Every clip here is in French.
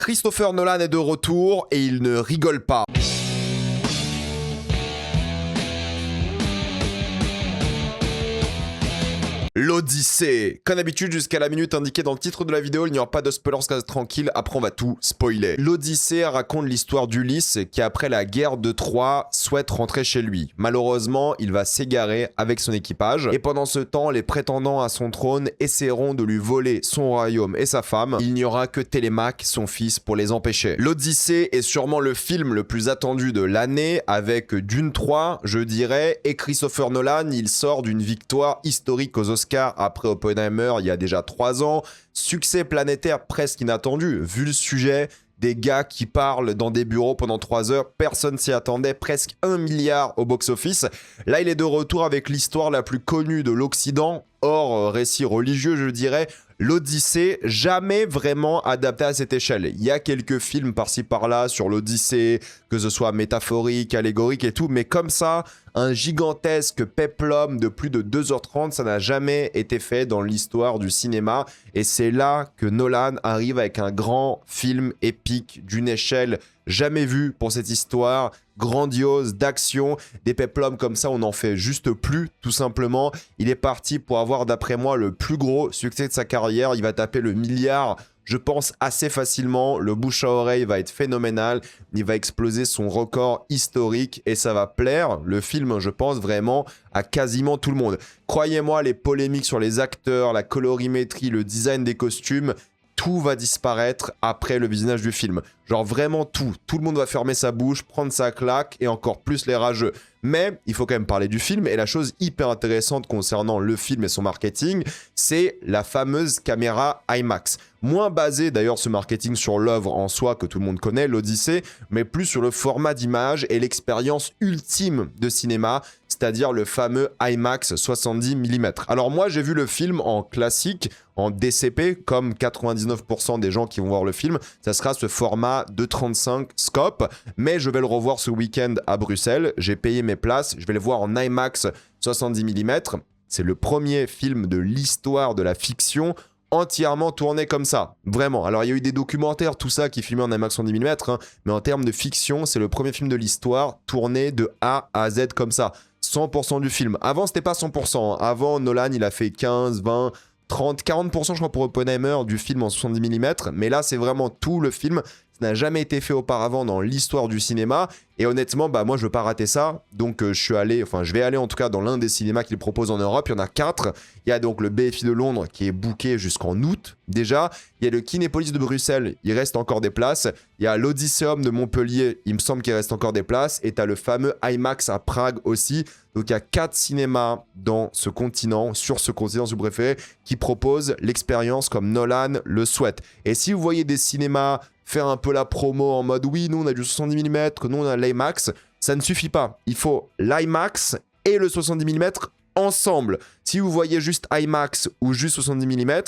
Christopher Nolan est de retour et il ne rigole pas. L'Odyssée. Comme d'habitude, jusqu'à la minute indiquée dans le titre de la vidéo, il n'y aura pas de spoilers, restez tranquille, après on va tout spoiler. L'Odyssée raconte l'histoire d'Ulysse qui, après la guerre de Troie, souhaite rentrer chez lui. Malheureusement, il va s'égarer avec son équipage, et pendant ce temps, les prétendants à son trône essaieront de lui voler son royaume et sa femme. Il n'y aura que Télémaque, son fils, pour les empêcher. L'Odyssée est sûrement le film le plus attendu de l'année, avec Dune 3, je dirais, et Christopher Nolan, il sort d'une victoire historique aux Oscars après Oppenheimer il y a déjà 3 ans. Succès planétaire presque inattendu, vu le sujet, des gars qui parlent dans des bureaux pendant 3 heures, personne s'y attendait, presque 1 milliard au box-office. Là, il est de retour avec l'histoire la plus connue de l'Occident, hors récit religieux, je dirais, l'Odyssée, jamais vraiment adapté à cette échelle. Il y a quelques films par-ci par-là sur l'Odyssée, que ce soit métaphorique, allégorique et tout, mais comme ça, un gigantesque péplum de plus de 2h30, ça n'a jamais été fait dans l'histoire du cinéma. Et c'est là que Nolan arrive avec un grand film épique d'une échelle jamais vue pour cette histoire, grandiose, d'action. Des péplums comme ça, on n'en fait juste plus, tout simplement. Il est parti pour avoir, d'après moi, le plus gros succès de sa carrière. Il va taper le milliard, je pense, assez facilement. Le bouche à oreille va être phénoménal. Il va exploser son record historique et ça va plaire, le film, je pense, vraiment à quasiment tout le monde. Croyez-moi, les polémiques sur les acteurs, la colorimétrie, le design des costumes, tout va disparaître après le visionnage du film. Genre vraiment tout. Tout le monde va fermer sa bouche, prendre sa claque et encore plus les rageux. Mais il faut quand même parler du film et la chose hyper intéressante concernant le film et son marketing, c'est la fameuse caméra IMAX. Moins basé d'ailleurs ce marketing sur l'œuvre en soi que tout le monde connaît, l'Odyssée, mais plus sur le format d'image et l'expérience ultime de cinéma, c'est-à-dire le fameux IMAX 70 mm. Alors moi j'ai vu le film en classique, en DCP, comme 99% des gens qui vont voir le film, ça sera ce format 2.35 scope, mais je vais le revoir ce week-end à Bruxelles, j'ai payé mes places, je vais le voir en IMAX 70 mm, c'est le premier film de l'histoire de la fiction entièrement tourné comme ça, vraiment. Alors il y a eu des documentaires, tout ça, qui filmaient en IMAX 110 mm, hein, mais en termes de fiction, c'est le premier film de l'histoire tourné de A à Z comme ça. 100% du film. Avant, c'était pas 100%. Avant, Nolan, il a fait 15, 20, 30, 40% je crois pour Oppenheimer du film en 70 mm, mais là, c'est vraiment tout le film. Ça n'a jamais été fait auparavant dans l'histoire du cinéma. Et honnêtement, bah moi je veux pas rater ça, donc je vais aller en tout cas dans l'un des cinémas qu'il propose en Europe. Il y en a 4. Il y a donc le BFI de Londres qui est booké jusqu'en août déjà. Il y a le Kinépolis de Bruxelles, il reste encore des places. Il y a l'Odysseum de Montpellier, il me semble qu'il reste encore des places. Et tu as le fameux IMAX à Prague aussi. Donc il y a 4 cinémas dans ce continent, sur ce continent si vous préférez, qui proposent l'expérience comme Nolan le souhaite. Et si vous voyez des cinémas faire un peu la promo en mode oui, nous on a du 70 mm, nous on a l'IMAX, ça ne suffit pas. Il faut l'IMAX et le 70 mm ensemble. Si vous voyez juste IMAX ou juste 70 mm,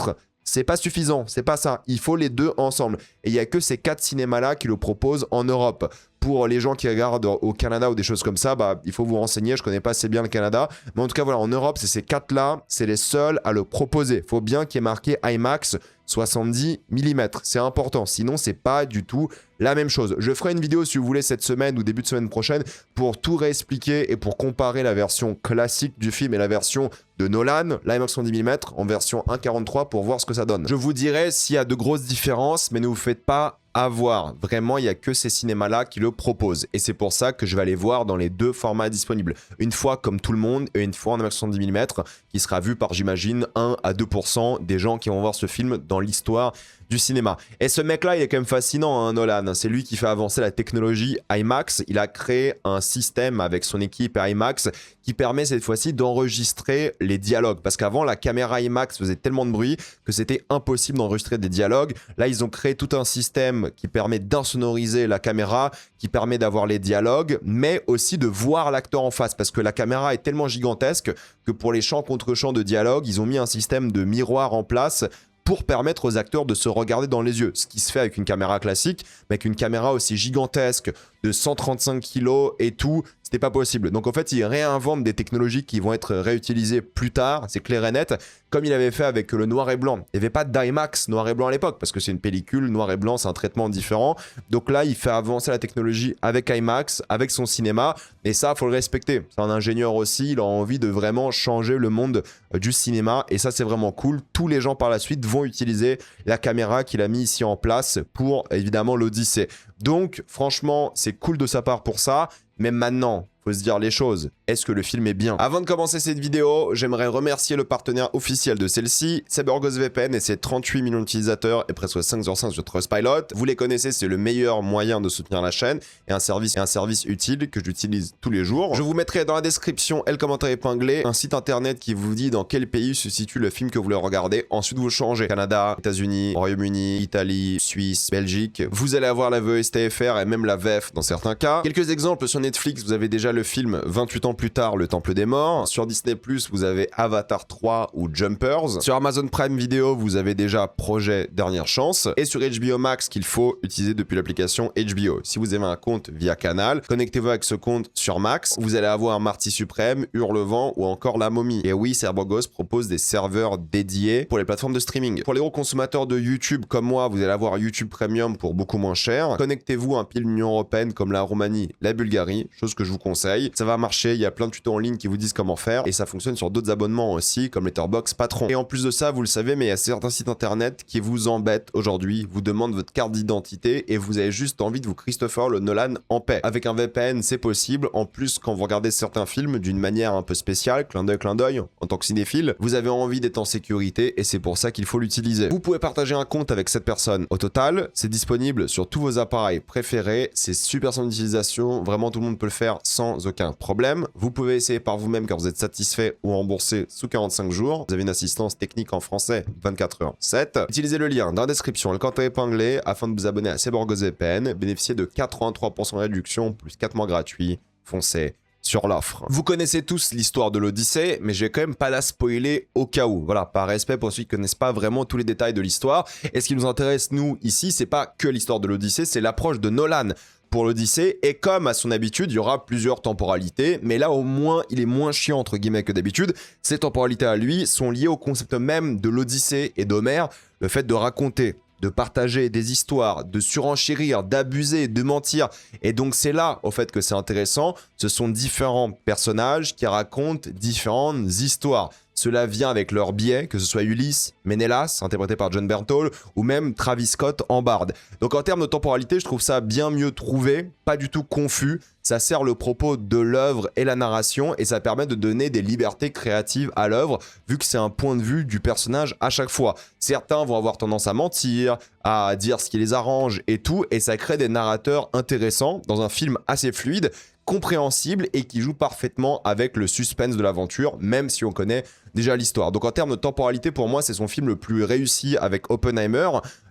c'est pas suffisant, c'est pas ça. Il faut les deux ensemble. Et il n'y a que ces 4 cinémas-là qui le proposent en Europe. Pour les gens qui regardent au Canada ou des choses comme ça, bah, il faut vous renseigner, je connais pas assez bien le Canada. Mais en tout cas, voilà, en Europe, c'est ces 4-là, c'est les seuls à le proposer. Il faut bien qu'il y ait marqué IMAX 70 mm. C'est important, sinon c'est pas du tout la même chose. Je ferai une vidéo si vous voulez cette semaine ou début de semaine prochaine pour tout réexpliquer et pour comparer la version classique du film et la version de Nolan, l'IMAX 70 mm en version 1.43 pour voir ce que ça donne. Je vous dirai s'il y a de grosses différences, mais ne vous faites pas avoir. Vraiment, il n'y a que ces cinémas-là qui le proposent. Et c'est pour ça que je vais aller voir dans les 2 formats disponibles. Une fois comme tout le monde et une fois en IMAX 70 mm qui sera vu par, j'imagine, 1 à 2% des gens qui vont voir ce film dans l'histoire du cinéma. Et ce mec-là, il est quand même fascinant, hein, Nolan. C'est lui qui fait avancer la technologie IMAX. Il a créé un système avec son équipe IMAX qui permet cette fois-ci d'enregistrer les dialogues. Parce qu'avant, la caméra IMAX faisait tellement de bruit que c'était impossible d'enregistrer des dialogues. Là, ils ont créé tout un système qui permet d'insonoriser la caméra, qui permet d'avoir les dialogues, mais aussi de voir l'acteur en face. Parce que la caméra est tellement gigantesque que pour les champs contre champs de dialogue, ils ont mis un système de miroir en place pour permettre aux acteurs de se regarder dans les yeux. Ce qui se fait avec une caméra classique, mais avec une caméra aussi gigantesque de 135 kg et tout, c'était pas possible. Donc en fait, il réinvente des technologies qui vont être réutilisées plus tard, c'est clair et net, comme il avait fait avec le noir et blanc. Il n'y avait pas d'IMAX noir et blanc à l'époque, parce que c'est une pellicule, noir et blanc, c'est un traitement différent. Donc là, il fait avancer la technologie avec IMAX, avec son cinéma, et ça, faut le respecter. C'est un ingénieur aussi, il a envie de vraiment changer le monde du cinéma, et ça, c'est vraiment cool. Tous les gens par la suite vont utiliser la caméra qu'il a mis ici en place pour, évidemment, l'Odyssée. Donc, franchement, c'est cool de sa part pour ça, mais maintenant, faut se dire les choses. Est-ce que le film est bien? Avant de commencer cette vidéo, j'aimerais remercier le partenaire officiel de celle-ci, CyberGhost VPN et ses 38 millions d'utilisateurs et presque 5/5 sur Trustpilot. Vous les connaissez, c'est le meilleur moyen de soutenir la chaîne et un service utile que j'utilise tous les jours. Je vous mettrai dans la description et le commentaire épinglé un site internet qui vous dit dans quel pays se situe le film que vous voulez regarder. Ensuite, vous changez Canada, États-Unis, Royaume-Uni, Italie, Suisse, Belgique. Vous allez avoir la VSTFR et même la VF dans certains cas. Quelques exemples sur Netflix, vous avez déjà le film 28 ans plus tard, Le Temple des Morts. Sur Disney+, vous avez Avatar 3 ou Jumpers. Sur Amazon Prime Video, vous avez déjà Projet Dernière Chance. Et sur HBO Max, qu'il faut utiliser depuis l'application HBO. Si vous avez un compte via Canal, connectez-vous avec ce compte sur Max. Vous allez avoir Marty Suprême, Hurlevent ou encore La Momie. Et oui, CyberGhost propose des serveurs dédiés pour les plateformes de streaming. Pour les gros consommateurs de YouTube comme moi, vous allez avoir YouTube Premium pour beaucoup moins cher. Connectez-vous à un pays de l'Union Européenne comme la Roumanie, la Bulgarie, chose que je vous conseille. Ça va marcher, il y a plein de tutos en ligne qui vous disent comment faire et ça fonctionne sur d'autres abonnements aussi comme Letterboxd, Patron. Et en plus de ça, vous le savez, mais il y a certains sites internet qui vous embêtent aujourd'hui, vous demandent votre carte d'identité et vous avez juste envie de vous Christopher Nolan en paix. Avec un VPN, c'est possible. En plus, quand vous regardez certains films d'une manière un peu spéciale, clin d'œil, en tant que cinéphile, vous avez envie d'être en sécurité et c'est pour ça qu'il faut l'utiliser. Vous pouvez partager un compte avec cette personne. Au total, c'est disponible sur tous vos appareils préférés. C'est super simple d'utilisation. Vraiment, tout le monde peut le faire sans aucun problème. Vous pouvez essayer par vous-même quand vous êtes satisfait ou remboursé sous 45 jours. Vous avez une assistance technique en français 24h/7. Utilisez le lien dans la description, le commentaire épinglé afin de vous abonner à CyberGhost VPN. Bénéficiez de 83% de réduction plus 4 mois gratuits. Foncez sur l'offre. Vous connaissez tous l'histoire de l'Odyssée, mais je vais quand même pas la spoiler au cas où. Voilà, par respect pour ceux qui connaissent pas vraiment tous les détails de l'histoire. Et ce qui nous intéresse, nous, ici, c'est pas que l'histoire de l'Odyssée, c'est l'approche de Nolan pour l'Odyssée, et comme à son habitude, il y aura plusieurs temporalités, mais là au moins il est moins chiant entre guillemets que d'habitude. Ces temporalités à lui sont liées au concept même de l'Odyssée et d'Homère, le fait de raconter, de partager des histoires, de surenchérir, d'abuser, de mentir. Et donc c'est là au fait que c'est intéressant, ce sont différents personnages qui racontent différentes histoires. Cela vient avec leur biais, que ce soit Ulysse, Ménélas, interprété par Jon Bernthal, ou même Travis Scott en Bard. Donc en termes de temporalité, je trouve ça bien mieux trouvé, pas du tout confus. Ça sert le propos de l'œuvre et la narration, et ça permet de donner des libertés créatives à l'œuvre, vu que c'est un point de vue du personnage à chaque fois. Certains vont avoir tendance à mentir, à dire ce qui les arrange et tout, et ça crée des narrateurs intéressants dans un film assez fluide, compréhensible et qui joue parfaitement avec le suspense de l'aventure, même si on connaît déjà l'histoire. Donc en termes de temporalité, pour moi, c'est son film le plus réussi avec Oppenheimer.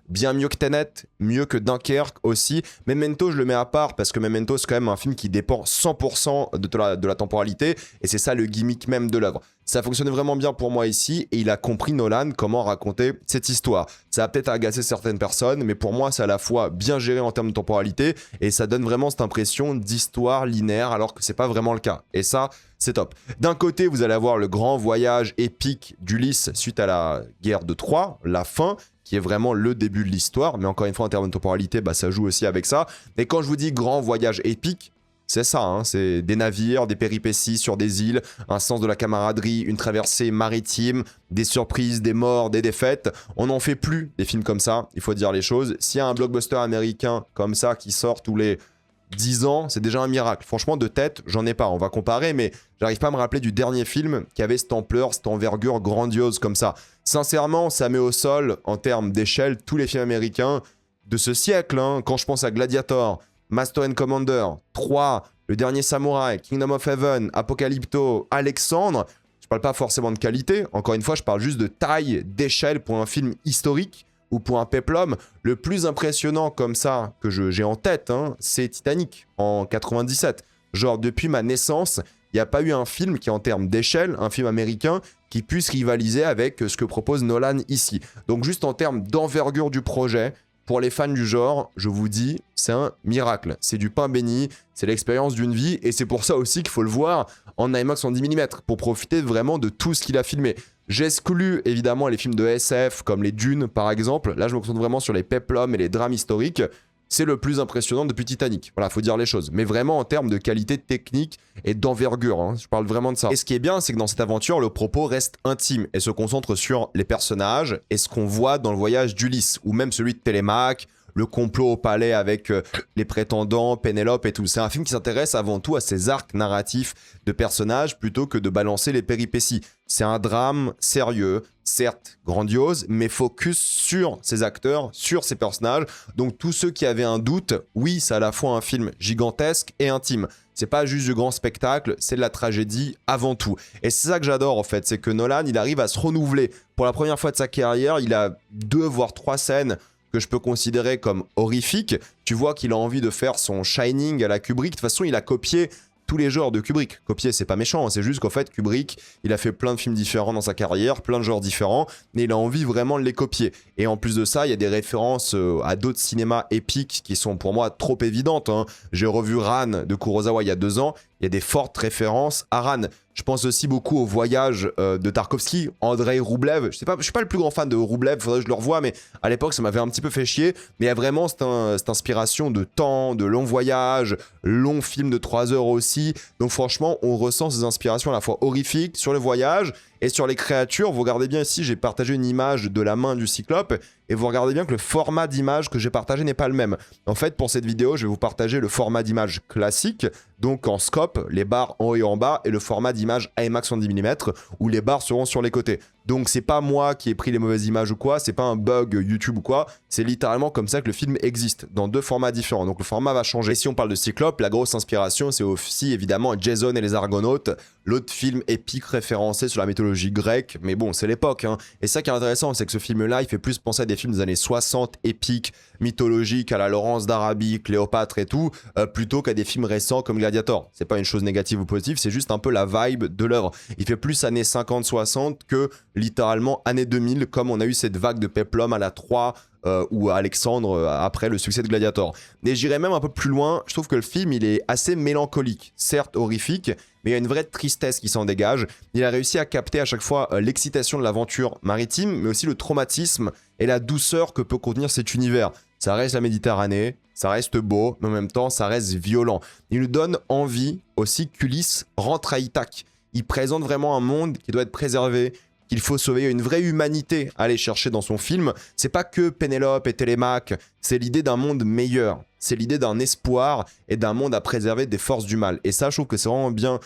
Bien mieux que Tenet, mieux que Dunkerque aussi. Memento, je le mets à part parce que Memento, c'est quand même un film qui dépend 100% de la temporalité et c'est ça le gimmick même de l'œuvre. Ça fonctionnait vraiment bien pour moi ici et il a compris, Nolan, comment raconter cette histoire. Ça a peut-être agacé certaines personnes, mais pour moi, c'est à la fois bien géré en termes de temporalité et ça donne vraiment cette impression d'histoire linéaire alors que c'est pas vraiment le cas. Et ça, c'est top. D'un côté, vous allez avoir le grand voyage épique d'Ulysse suite à la guerre de Troie, la fin, qui est vraiment le début de l'histoire, mais encore une fois en termes de temporalité, bah, ça joue aussi avec ça. Et quand je vous dis grand voyage épique, c'est ça, hein, c'est des navires, des péripéties sur des îles, un sens de la camaraderie, une traversée maritime, des surprises, des morts, des défaites. On n'en fait plus des films comme ça, il faut dire les choses. S'il y a un blockbuster américain comme ça qui sort tous les 10 ans, c'est déjà un miracle. Franchement, de tête, j'en ai pas. On va comparer, mais j'arrive pas à me rappeler du dernier film qui avait cette ampleur, cette envergure grandiose comme ça. Sincèrement, ça met au sol, en termes d'échelle, tous les films américains de ce siècle. Hein. Quand je pense à Gladiator, Master and Commander, 3, Le Dernier Samouraï, Kingdom of Heaven, Apocalypto, Alexandre, je parle pas forcément de qualité. Encore une fois, je parle juste de taille, d'échelle pour un film historique ou pour un péplum. Le plus impressionnant comme ça que j'ai en tête, hein, c'est Titanic en 97. Genre, depuis ma naissance, il n'y a pas eu un film qui, en termes d'échelle, un film américain, qui puisse rivaliser avec ce que propose Nolan ici. Donc juste en termes d'envergure du projet, pour les fans du genre, je vous dis, c'est un miracle. C'est du pain béni, c'est l'expérience d'une vie, et c'est pour ça aussi qu'il faut le voir en IMAX en 10 mm, pour profiter vraiment de tout ce qu'il a filmé. J'exclus évidemment les films de SF, comme les Dunes par exemple. Là, je me concentre vraiment sur les péplums et les drames historiques. C'est le plus impressionnant depuis Titanic. Voilà, faut dire les choses. Mais vraiment en termes de qualité technique et d'envergure, hein, je parle vraiment de ça. Et ce qui est bien, c'est que dans cette aventure, le propos reste intime et se concentre sur les personnages et ce qu'on voit dans le voyage d'Ulysse, ou même celui de Télémaque, le complot au palais avec les prétendants, Pénélope et tout. C'est un film qui s'intéresse avant tout à ces arcs narratifs de personnages plutôt que de balancer les péripéties. C'est un drame sérieux, certes grandiose, mais focus sur ces acteurs, sur ces personnages. Donc tous ceux qui avaient un doute, oui, c'est à la fois un film gigantesque et intime. C'est pas juste du grand spectacle, c'est de la tragédie avant tout. Et c'est ça que j'adore en fait, c'est que Nolan, il arrive à se renouveler. Pour la première fois de sa carrière, il a 2 voire 3 scènes que je peux considérer comme horrifiques. Tu vois qu'il a envie de faire son Shining à la Kubrick. De toute façon, il a copié tous les genres de Kubrick. Copier, c'est pas méchant, hein, c'est juste qu'en fait, Kubrick, il a fait plein de films différents dans sa carrière, plein de genres différents, et il a envie vraiment de les copier. Et en plus de ça, il y a des références à d'autres cinémas épiques qui sont pour moi trop évidentes, hein. J'ai revu Ran de Kurosawa il y a 2 ans, il y a des fortes références à Ran. Je pense aussi beaucoup au voyage de Tarkovsky, Andrei Roublev. Je suis pas le plus grand fan de Roublev, faudrait que je le revoie, mais à l'époque, ça m'avait un petit peu fait chier. Mais il y a vraiment cette inspiration de temps, de longs voyages, longs films de 3 heures aussi. Donc franchement, on ressent ces inspirations à la fois horrifiques sur le voyage et sur les créatures. Vous regardez bien ici, j'ai partagé une image de la main du Cyclope. Et vous regardez bien que le format d'image que j'ai partagé n'est pas le même. En fait, pour cette vidéo, je vais vous partager le format d'image classique, donc en scope, les barres en haut et en bas, et le format d'image IMAX en 10 mm, où les barres seront sur les côtés. Donc c'est pas moi qui ai pris les mauvaises images ou quoi, c'est pas un bug YouTube ou quoi, c'est littéralement comme ça que le film existe, dans 2 formats différents. Donc le format va changer. Et si on parle de Cyclope, la grosse inspiration, c'est aussi évidemment Jason et les Argonautes, l'autre film épique référencé sur la mythologie grecque, mais bon, c'est l'époque, hein. Et ça qui est intéressant, c'est que ce film-là, il fait plus penser à des films des années 60, épiques, mythologiques, à la Laurence d'Arabie, Cléopâtre et tout, plutôt qu'à des films récents comme Gladiator. C'est pas une chose négative ou positive, c'est juste un peu la vibe de l'œuvre. Il fait plus années 50-60 que littéralement années 2000, comme on a eu cette vague de péplum à la 3 ou à Alexandre après le succès de Gladiator. Et j'irais même un peu plus loin, je trouve que le film il est assez mélancolique, certes horrifique, mais il y a une vraie tristesse qui s'en dégage. Il a réussi à capter à chaque fois l'excitation de l'aventure maritime, mais aussi le traumatisme et la douceur que peut contenir cet univers. Ça reste la Méditerranée, ça reste beau, mais en même temps ça reste violent. Il nous donne envie aussi qu'Ulysse rentre à Ithaque. Il présente vraiment un monde qui doit être préservé, qu'il faut sauver, une vraie humanité à aller chercher dans son film. C'est pas que Pénélope et Télémaque, c'est l'idée d'un monde meilleur. C'est l'idée d'un espoir et d'un monde à préserver des forces du mal. Et ça, je trouve que c'est vraiment bien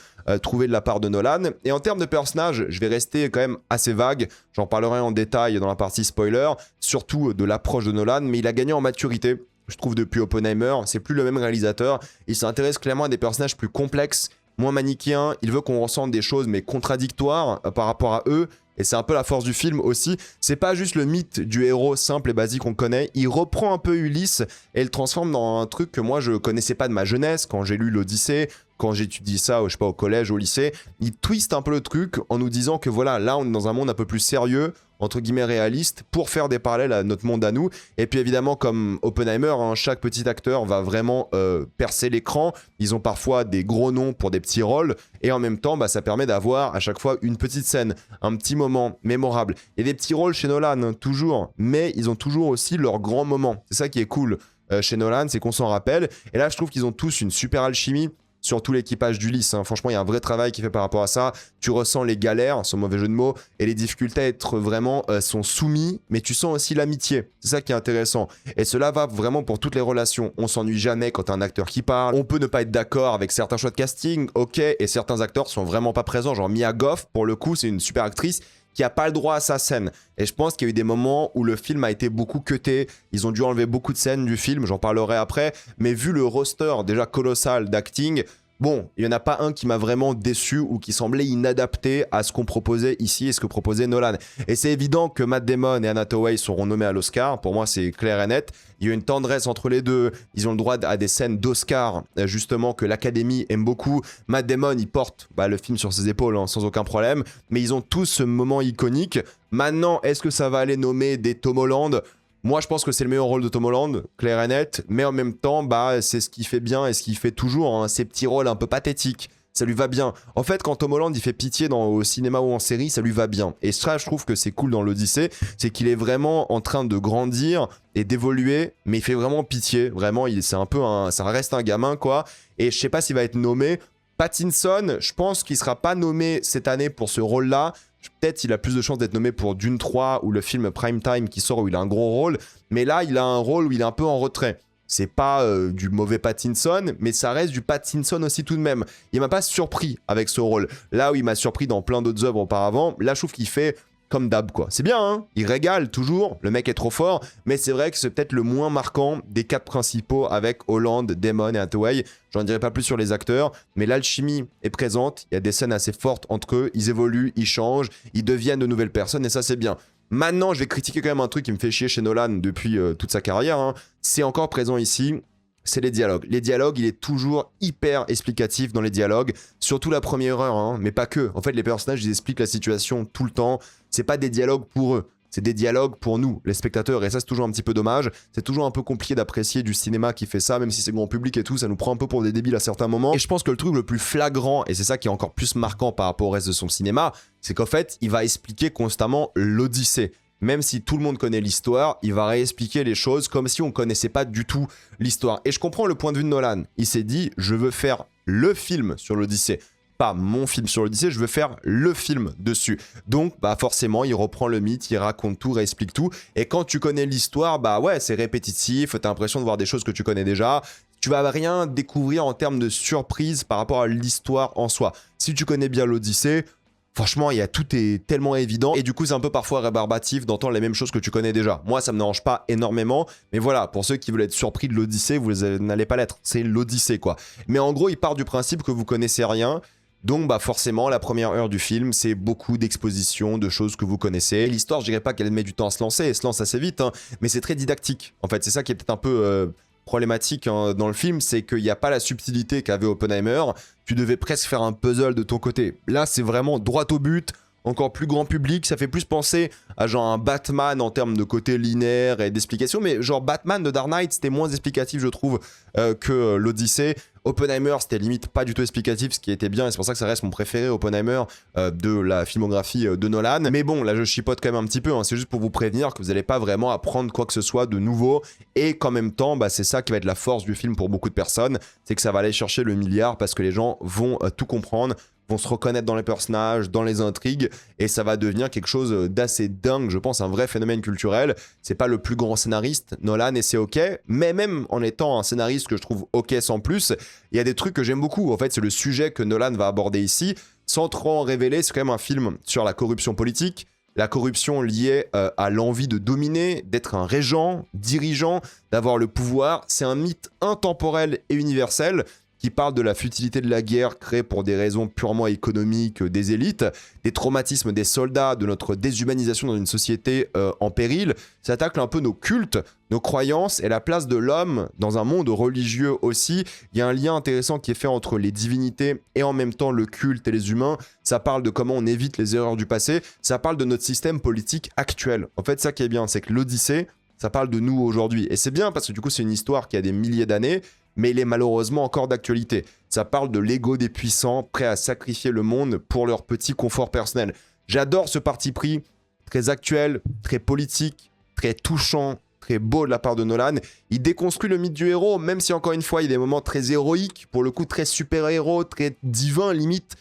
trouvé de la part de Nolan. Et en termes de personnages, je vais rester quand même assez vague. J'en parlerai en détail dans la partie spoiler, surtout de l'approche de Nolan. Mais il a gagné en maturité, je trouve, depuis Oppenheimer. C'est plus le même réalisateur. Il s'intéresse clairement à des personnages plus complexes, moins manichéens. Il veut qu'on ressente des choses, mais contradictoires par rapport à eux. Et c'est un peu la force du film aussi. C'est pas juste le mythe du héros simple et basique qu'on connaît. Il reprend un peu Ulysse et le transforme dans un truc que moi je connaissais pas de ma jeunesse quand j'ai lu l'Odyssée, quand j'étudie ça, je sais pas, au collège, au lycée. Il twiste un peu le truc en nous disant que voilà, là on est dans un monde un peu plus sérieux, entre guillemets réaliste, pour faire des parallèles à notre monde à nous. Et puis évidemment, comme Oppenheimer, hein, chaque petit acteur va vraiment percer l'écran. Ils ont parfois des gros noms pour des petits rôles. Et en même temps, bah, ça permet d'avoir à chaque fois une petite scène, un petit moment mémorable. Il y a des petits rôles chez Nolan, hein, toujours. Mais ils ont toujours aussi leurs grands moments. C'est ça qui est cool chez Nolan, c'est qu'on s'en rappelle. Et là, je trouve qu'ils ont tous une super alchimie. Surtout l'équipage d'Ulysse, hein. Franchement, il y a un vrai travail qui est fait par rapport à ça. Tu ressens les galères, sans mauvais jeu de mots, et les difficultés à être vraiment sont soumis, mais tu sens aussi l'amitié. C'est ça qui est intéressant. Et cela va vraiment pour toutes les relations. On s'ennuie jamais quand t'as un acteur qui parle. On peut ne pas être d'accord avec certains choix de casting, ok, et certains acteurs sont vraiment pas présents. Genre Mia Goth, pour le coup, c'est une super actrice qui a pas le droit à sa scène. Et je pense qu'il y a eu des moments où le film a été beaucoup cuté. Ils ont dû enlever beaucoup de scènes du film, j'en parlerai après. Mais vu le roster déjà colossal d'acting, bon, il n'y en a pas un qui m'a vraiment déçu ou qui semblait inadapté à ce qu'on proposait ici et ce que proposait Nolan. Et c'est évident que Matt Damon et Anna Hathaway seront nommés à l'Oscar. Pour moi, c'est clair et net. Il y a une tendresse entre les deux. Ils ont le droit à des scènes d'Oscar, justement, que l'Académie aime beaucoup. Matt Damon, il porte le film sur ses épaules, hein, sans aucun problème. Mais ils ont tous ce moment iconique. Maintenant, est-ce que ça va aller nommer des Tom Holland ? Moi, je pense que c'est le meilleur rôle de Tom Holland, clair et net, mais en même temps, bah, c'est ce qu'il fait bien et ce qu'il fait toujours, hein, ces petits rôles un peu pathétiques. Ça lui va bien. En fait, quand Tom Holland il fait pitié au cinéma ou en série, ça lui va bien. Et ça, je trouve que c'est cool dans l'Odyssée, c'est qu'il est vraiment en train de grandir et d'évoluer, mais il fait vraiment pitié. Vraiment, c'est un peu ça reste un gamin, quoi. Et je sais pas s'il va être nommé. Pattinson, je pense qu'il sera pas nommé cette année pour ce rôle-là. Peut-être il a plus de chances d'être nommé pour Dune 3 ou le film Prime Time qui sort où il a un gros rôle. Mais là, il a un rôle où il est un peu en retrait. C'est pas du mauvais Pattinson, mais ça reste du Pattinson aussi tout de même. Il m'a pas surpris avec ce rôle. Là où il m'a surpris dans plein d'autres œuvres auparavant, là je trouve qu'il fait comme d'hab quoi. C'est bien, hein, il régale toujours, le mec est trop fort, mais c'est vrai que c'est peut-être le moins marquant des 4 principaux avec Holland, Damon et Hathaway. J'en dirai pas plus sur les acteurs, mais l'alchimie est présente, il y a des scènes assez fortes entre eux, ils évoluent, ils changent, ils deviennent de nouvelles personnes et ça c'est bien. Maintenant, je vais critiquer quand même un truc qui me fait chier chez Nolan depuis toute sa carrière. Hein. C'est encore présent ici, c'est les dialogues. Les dialogues, il est toujours hyper explicatif dans les dialogues, surtout la première heure, hein, mais pas que. En fait, les personnages, ils expliquent la situation tout le temps. C'est pas des dialogues pour eux. C'est des dialogues pour nous, les spectateurs, et ça c'est toujours un petit peu dommage. C'est toujours un peu compliqué d'apprécier du cinéma qui fait ça, même si c'est grand public et tout, ça nous prend un peu pour des débiles à certains moments. Et je pense que le truc le plus flagrant, et c'est ça qui est encore plus marquant par rapport au reste de son cinéma, c'est qu'en fait, il va expliquer constamment l'Odyssée. Même si tout le monde connaît l'histoire, il va réexpliquer les choses comme si on connaissait pas du tout l'histoire. Et je comprends le point de vue de Nolan. Il s'est dit, je veux faire le film sur l'Odyssée. Pas mon film sur l'Odyssée, je veux faire le film dessus. Donc, bah forcément, il reprend le mythe, il raconte tout, réexplique tout. Et quand tu connais l'histoire, bah ouais, c'est répétitif, t'as l'impression de voir des choses que tu connais déjà. Tu vas rien découvrir en termes de surprise par rapport à l'histoire en soi. Si tu connais bien l'Odyssée, franchement, tout est tellement évident. Et du coup, c'est un peu parfois rébarbatif d'entendre les mêmes choses que tu connais déjà. Moi, ça me dérange pas énormément. Mais voilà, pour ceux qui veulent être surpris de l'Odyssée, vous n'allez pas l'être. C'est l'Odyssée, quoi. Mais en gros, il part du principe que vous connaissez rien. Donc, bah forcément, la première heure du film, c'est beaucoup d'exposition, de choses que vous connaissez. L'histoire, je dirais pas qu'elle met du temps à se lancer. Elle se lance assez vite, hein, mais c'est très didactique. En fait, c'est ça qui est peut-être un peu problématique hein, dans le film, c'est qu'il n'y a pas la subtilité qu'avait Oppenheimer. Tu devais presque faire un puzzle de ton côté. Là, c'est vraiment droit au but, encore plus grand public. Ça fait plus penser à genre un Batman en termes de côté linéaire et d'explication. Mais genre Batman de Dark Knight, c'était moins explicatif, je trouve, que l'Odyssée. Oppenheimer, c'était limite pas du tout explicatif, ce qui était bien, et c'est pour ça que ça reste mon préféré, Oppenheimer, de la filmographie de Nolan. Mais bon, là je chipote quand même un petit peu, hein, c'est juste pour vous prévenir que vous n'allez pas vraiment apprendre quoi que ce soit de nouveau, et qu'en même temps, bah, c'est ça qui va être la force du film pour beaucoup de personnes, c'est que ça va aller chercher le milliard, parce que les gens vont tout comprendre, vont se reconnaître dans les personnages, dans les intrigues, et ça va devenir quelque chose d'assez dingue, je pense, un vrai phénomène culturel. C'est pas le plus grand scénariste, Nolan, et c'est ok, mais même en étant un scénariste que je trouve ok sans plus, il y a des trucs que j'aime beaucoup. En fait, c'est le sujet que Nolan va aborder ici, sans trop en révéler. C'est quand même un film sur la corruption politique, la corruption liée à l'envie de dominer, d'être un régent, dirigeant, d'avoir le pouvoir. C'est un mythe intemporel et universel qui parle de la futilité de la guerre créée pour des raisons purement économiques des élites, des traumatismes des soldats, de notre déshumanisation dans une société en péril. Ça tacle un peu nos cultes, nos croyances et la place de l'homme dans un monde religieux aussi. Il y a un lien intéressant qui est fait entre les divinités et en même temps le culte et les humains. Ça parle de comment on évite les erreurs du passé. Ça parle de notre système politique actuel. En fait, ça qui est bien, c'est que l'Odyssée, ça parle de nous aujourd'hui. Et c'est bien parce que du coup, c'est une histoire qui a des milliers d'années, mais il est malheureusement encore d'actualité. Ça parle de l'ego des puissants, prêts à sacrifier le monde pour leur petit confort personnel. J'adore ce parti pris, très actuel, très politique, très touchant, très beau de la part de Nolan. Il déconstruit le mythe du héros, même si encore une fois, il y a des moments très héroïques, pour le coup très super-héros, très divins limite.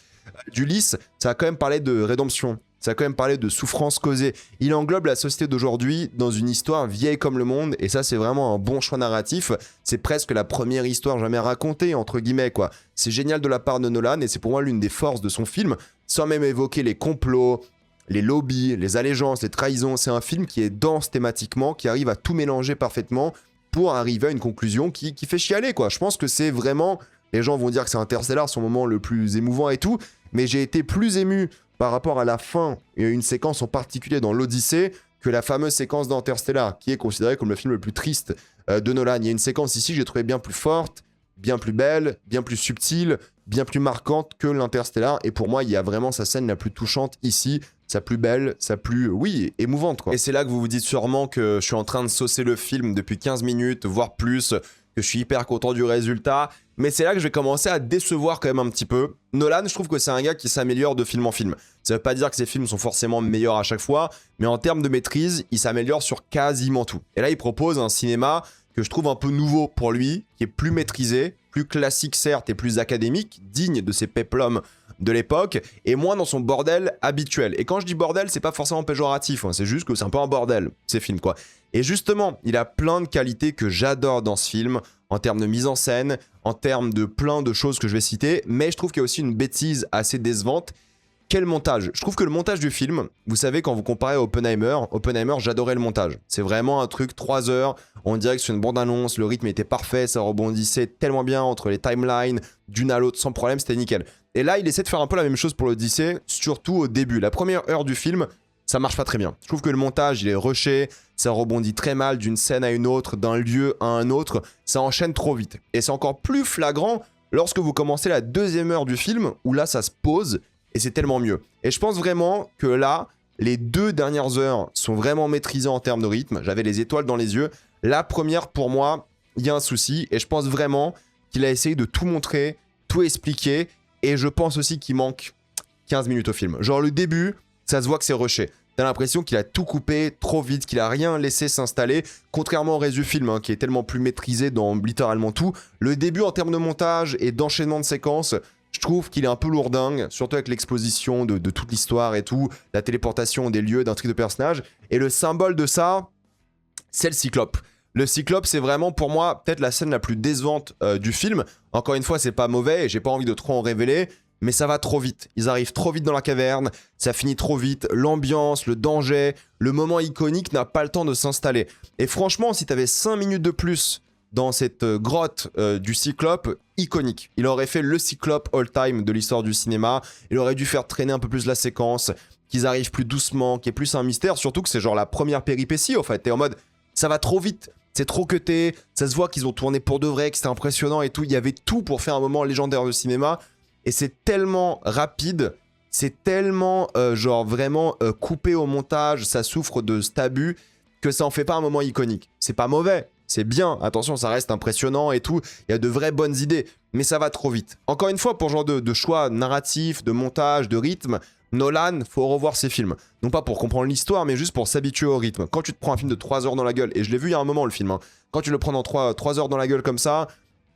d'Ulysse, ça a quand même parlé de rédemption. Ça a quand même parlé de souffrance causée. Il englobe la société d'aujourd'hui dans une histoire vieille comme le monde, et ça c'est vraiment un bon choix narratif. C'est presque la première histoire jamais racontée, entre guillemets, quoi. C'est génial de la part de Nolan, et c'est pour moi l'une des forces de son film, sans même évoquer les complots, les lobbies, les allégeances, les trahisons. C'est un film qui est dense thématiquement, qui arrive à tout mélanger parfaitement pour arriver à une conclusion qui fait chialer, quoi. Je pense que c'est vraiment... Les gens vont dire que c'est Interstellar, son moment le plus émouvant et tout, mais j'ai été plus ému par rapport à la fin et une séquence en particulier dans l'Odyssée que la fameuse séquence d'Interstellar, qui est considérée comme le film le plus triste de Nolan. Il y a une séquence ici que j'ai trouvé bien plus forte, bien plus belle, bien plus subtile, bien plus marquante que l'Interstellar. Et pour moi, il y a vraiment sa scène la plus touchante ici, sa plus belle, sa plus, oui, émouvante, quoi. Et c'est là que vous vous dites sûrement que je suis en train de saucer le film depuis 15 minutes, voire plus, que je suis hyper content du résultat. Mais c'est là que je vais commencer à décevoir quand même un petit peu. Nolan, je trouve que c'est un gars qui s'améliore de film en film. Ça veut pas dire que ses films sont forcément meilleurs à chaque fois, mais en termes de maîtrise, il s'améliore sur quasiment tout. Et là, il propose un cinéma que je trouve un peu nouveau pour lui, qui est plus maîtrisé, plus classique certes et plus académique, digne de ses péplums de l'époque, et moins dans son bordel habituel. Et quand je dis bordel, c'est pas forcément péjoratif, hein, c'est juste que c'est un peu un bordel, ces films, quoi. Et justement, il a plein de qualités que j'adore dans ce film, en termes de mise en scène, en termes de plein de choses que je vais citer, mais je trouve qu'il y a aussi une bêtise assez décevante. Quel montage! Je trouve que le montage du film, vous savez, quand vous comparez à Oppenheimer, j'adorais le montage. C'est vraiment un truc 3 heures, on dirait que c'est une bande-annonce, le rythme était parfait, ça rebondissait tellement bien entre les timelines, d'une à l'autre, sans problème, c'était nickel. Et là, il essaie de faire un peu la même chose pour l'Odyssée, surtout au début. La première heure du film, ça marche pas très bien. Je trouve que le montage, il est rushé, ça rebondit très mal d'une scène à une autre, d'un lieu à un autre, ça enchaîne trop vite. Et c'est encore plus flagrant lorsque vous commencez la deuxième heure du film, où là, ça se pose, et c'est tellement mieux. Et je pense vraiment que là, les 2 dernières heures sont vraiment maîtrisées en termes de rythme. J'avais les étoiles dans les yeux. La première, pour moi, il y a un souci. Et je pense vraiment qu'il a essayé de tout montrer, tout expliquer. Et je pense aussi qu'il manque 15 minutes au film. Genre le début, ça se voit que c'est rushé. T'as l'impression qu'il a tout coupé trop vite, qu'il a rien laissé s'installer. Contrairement au reste du film, hein, qui est tellement plus maîtrisé dans littéralement tout. Le début, en termes de montage et d'enchaînement de séquences, je trouve qu'il est un peu lourdingue, surtout avec l'exposition de toute l'histoire et tout, la téléportation des lieux, d'intrigues de personnages. Et le symbole de ça, c'est le Cyclope. Le Cyclope, c'est vraiment pour moi peut-être la scène la plus décevante du film. Encore une fois, c'est pas mauvais et j'ai pas envie de trop en révéler, mais ça va trop vite. Ils arrivent trop vite dans la caverne, ça finit trop vite, l'ambiance, le danger, le moment iconique n'a pas le temps de s'installer. Et franchement, si t'avais 5 minutes de plus dans cette grotte du Cyclope, iconique. Il aurait fait le Cyclope all-time de l'histoire du cinéma, il aurait dû faire traîner un peu plus la séquence, qu'ils arrivent plus doucement, qu'il y ait plus un mystère, surtout que c'est genre la première péripétie, en fait. T'es en mode, ça va trop vite, c'est trop cuté, ça se voit qu'ils ont tourné pour de vrai, que c'était impressionnant et tout, il y avait tout pour faire un moment légendaire de cinéma, et c'est tellement rapide, c'est tellement, genre, vraiment coupé au montage, ça souffre de cet abus, que ça en fait pas un moment iconique. C'est pas mauvais, c'est bien, attention, ça reste impressionnant et tout, il y a de vraies bonnes idées, mais ça va trop vite. Encore une fois, pour ce genre de choix narratifs, de montage, de rythme, Nolan, faut revoir ses films. Non pas pour comprendre l'histoire, mais juste pour s'habituer au rythme. Quand tu te prends un film de 3 heures dans la gueule, et je l'ai vu il y a un moment le film, hein, quand tu le prends dans 3 heures dans la gueule comme ça,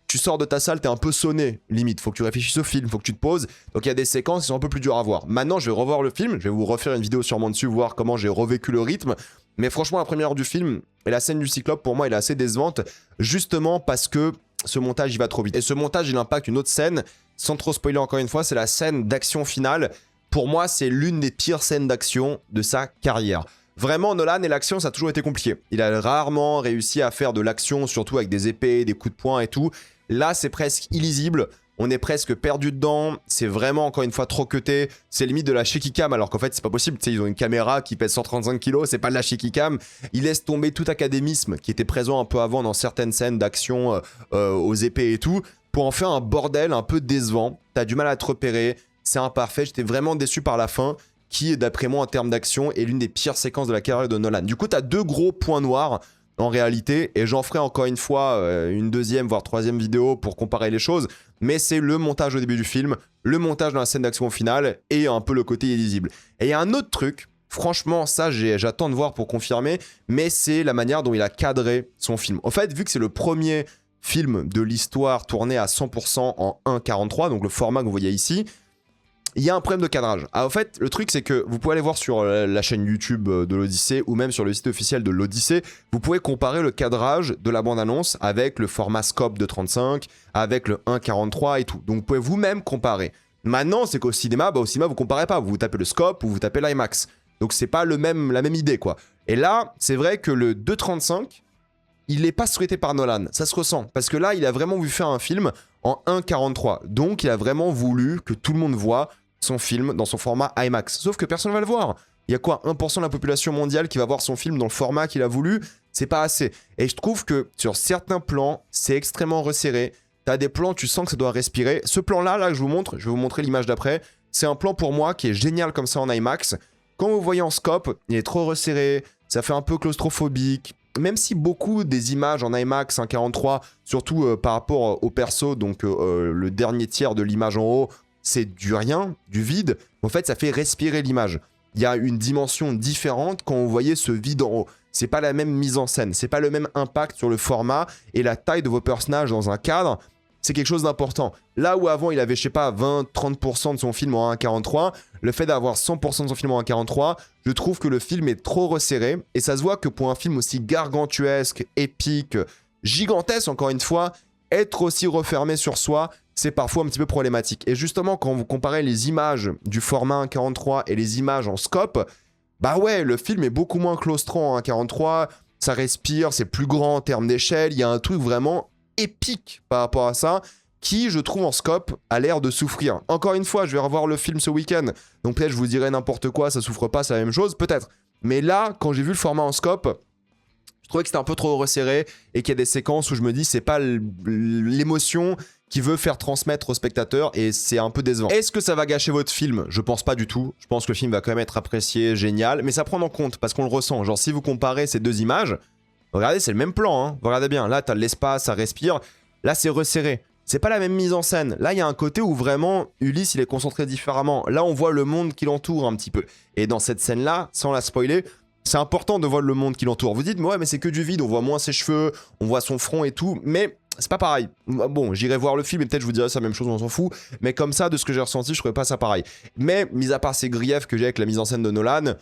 tu sors de ta salle, t'es un peu sonné, limite. Faut que tu réfléchisses au film, faut que tu te poses. Donc il y a des séquences qui sont un peu plus dures à voir. Maintenant, je vais revoir le film, je vais vous refaire une vidéo sûrement dessus, voir comment j'ai revécu le rythme. Mais franchement, la première heure du film, et la scène du Cyclope, pour moi, elle est assez décevante, justement parce que ce montage, il va trop vite. Et ce montage, il impacte une autre scène, sans trop spoiler encore une fois, c'est la scène d'action finale. Pour moi, c'est l'une des pires scènes d'action de sa carrière. Vraiment, Nolan et l'action, ça a toujours été compliqué. Il a rarement réussi à faire de l'action, surtout avec des épées, des coups de poing et tout. Là, c'est presque illisible. On est presque perdu dedans. C'est vraiment, encore une fois, trop cuté. C'est limite de la shaky cam, alors qu'en fait, c'est pas possible. Tu sais, ils ont une caméra qui pèse 135 kg, c'est pas de la shaky cam. Ils laissent tomber tout académisme qui était présent un peu avant dans certaines scènes d'action aux épées et tout, pour en faire un bordel un peu décevant. T'as du mal à te repérer. C'est imparfait. J'étais vraiment déçu par la fin, qui, d'après moi, en termes d'action, est l'une des pires séquences de la carrière de Nolan. Du coup, t'as 2 gros points noirs en réalité, et j'en ferai encore une fois une deuxième voire troisième vidéo pour comparer les choses, mais c'est le montage au début du film, le montage dans la scène d'action finale, et un peu le côté illisible. Et il y a un autre truc, franchement ça j'attends de voir pour confirmer, mais c'est la manière dont il a cadré son film. En fait, vu que c'est le premier film de l'histoire tourné à 100% en 1.43, donc le format que vous voyez ici, il y a un problème de cadrage. Ah, en fait, le truc, c'est que vous pouvez aller voir sur la chaîne YouTube de l'Odyssée ou même sur le site officiel de l'Odyssée, vous pouvez comparer le cadrage de la bande-annonce avec le format scope de 35, avec le 1.43 et tout. Donc, vous pouvez vous-même comparer. Maintenant, c'est qu'au cinéma, vous comparez pas. Vous tapez le scope ou vous tapez l'IMAX. Donc, c'est pas la même idée, quoi. Et là, c'est vrai que le 2.35, il n'est pas souhaité par Nolan. Ça se ressent. Parce que là, il a vraiment voulu faire un film en 1.43. Donc, il a vraiment voulu que tout le monde voit son film dans son format IMAX. Sauf que personne ne va le voir. Il y a quoi, 1% de la population mondiale qui va voir son film dans le format qu'il a voulu? C'est pas assez. Et je trouve que sur certains plans, c'est extrêmement resserré. T'as des plans, tu sens que ça doit respirer. Ce plan-là, là, que je vous montre, je vais vous montrer l'image d'après. C'est un plan pour moi qui est génial comme ça en IMAX. Quand vous voyez en scope, il est trop resserré, ça fait un peu claustrophobique. Même si beaucoup des images en IMAX 1.43, surtout par rapport au perso, donc le dernier tiers de l'image en haut, c'est du rien, du vide. En fait, ça fait respirer l'image. Il y a une dimension différente quand vous voyez ce vide en haut. C'est pas la même mise en scène, c'est pas le même impact sur le format et la taille de vos personnages dans un cadre. C'est quelque chose d'important. Là où avant, il avait, je sais pas, 20-30% de son film en 1.43, le fait d'avoir 100% de son film en 1.43, je trouve que le film est trop resserré. Et ça se voit que pour un film aussi gargantuesque, épique, gigantesque, encore une fois, être aussi refermé sur soi, c'est parfois un petit peu problématique. Et justement, quand vous comparez les images du format 1.43 et les images en scope, bah ouais, le film est beaucoup moins claustro en 1.43, ça respire, c'est plus grand en termes d'échelle, il y a un truc vraiment épique par rapport à ça, qui, je trouve, en scope, a l'air de souffrir. Encore une fois, je vais revoir le film ce week-end, donc peut-être je vous dirai n'importe quoi, ça souffre pas, c'est la même chose, peut-être. Mais là, quand j'ai vu le format en scope, je trouvais que c'était un peu trop resserré, et qu'il y a des séquences où je me dis, c'est pas l'émotion qui veut faire transmettre au spectateur, et c'est un peu décevant. Est-ce que ça va gâcher votre film? Je pense pas du tout. Je pense que le film va quand même être apprécié, génial, mais ça prend en compte, parce qu'on le ressent. Genre, si vous comparez ces deux images, regardez, c'est le même plan, hein. Regardez bien, là, t'as de l'espace, ça respire. Là, c'est resserré. C'est pas la même mise en scène. Là, il y a un côté où vraiment, Ulysse, il est concentré différemment. Là, on voit le monde qui l'entoure un petit peu. Et dans cette scène-là, sans la spoiler, c'est important de voir le monde qui l'entoure. Vous dites, mais ouais, mais c'est que du vide, on voit moins ses cheveux, on voit son front et tout, mais c'est pas pareil. Bon, j'irai voir le film et peut-être je vous dirai ça, même chose, on s'en fout. Mais comme ça, de ce que j'ai ressenti, je trouvais pas ça pareil. Mais, mis à part ces griefs que j'ai avec la mise en scène de Nolan,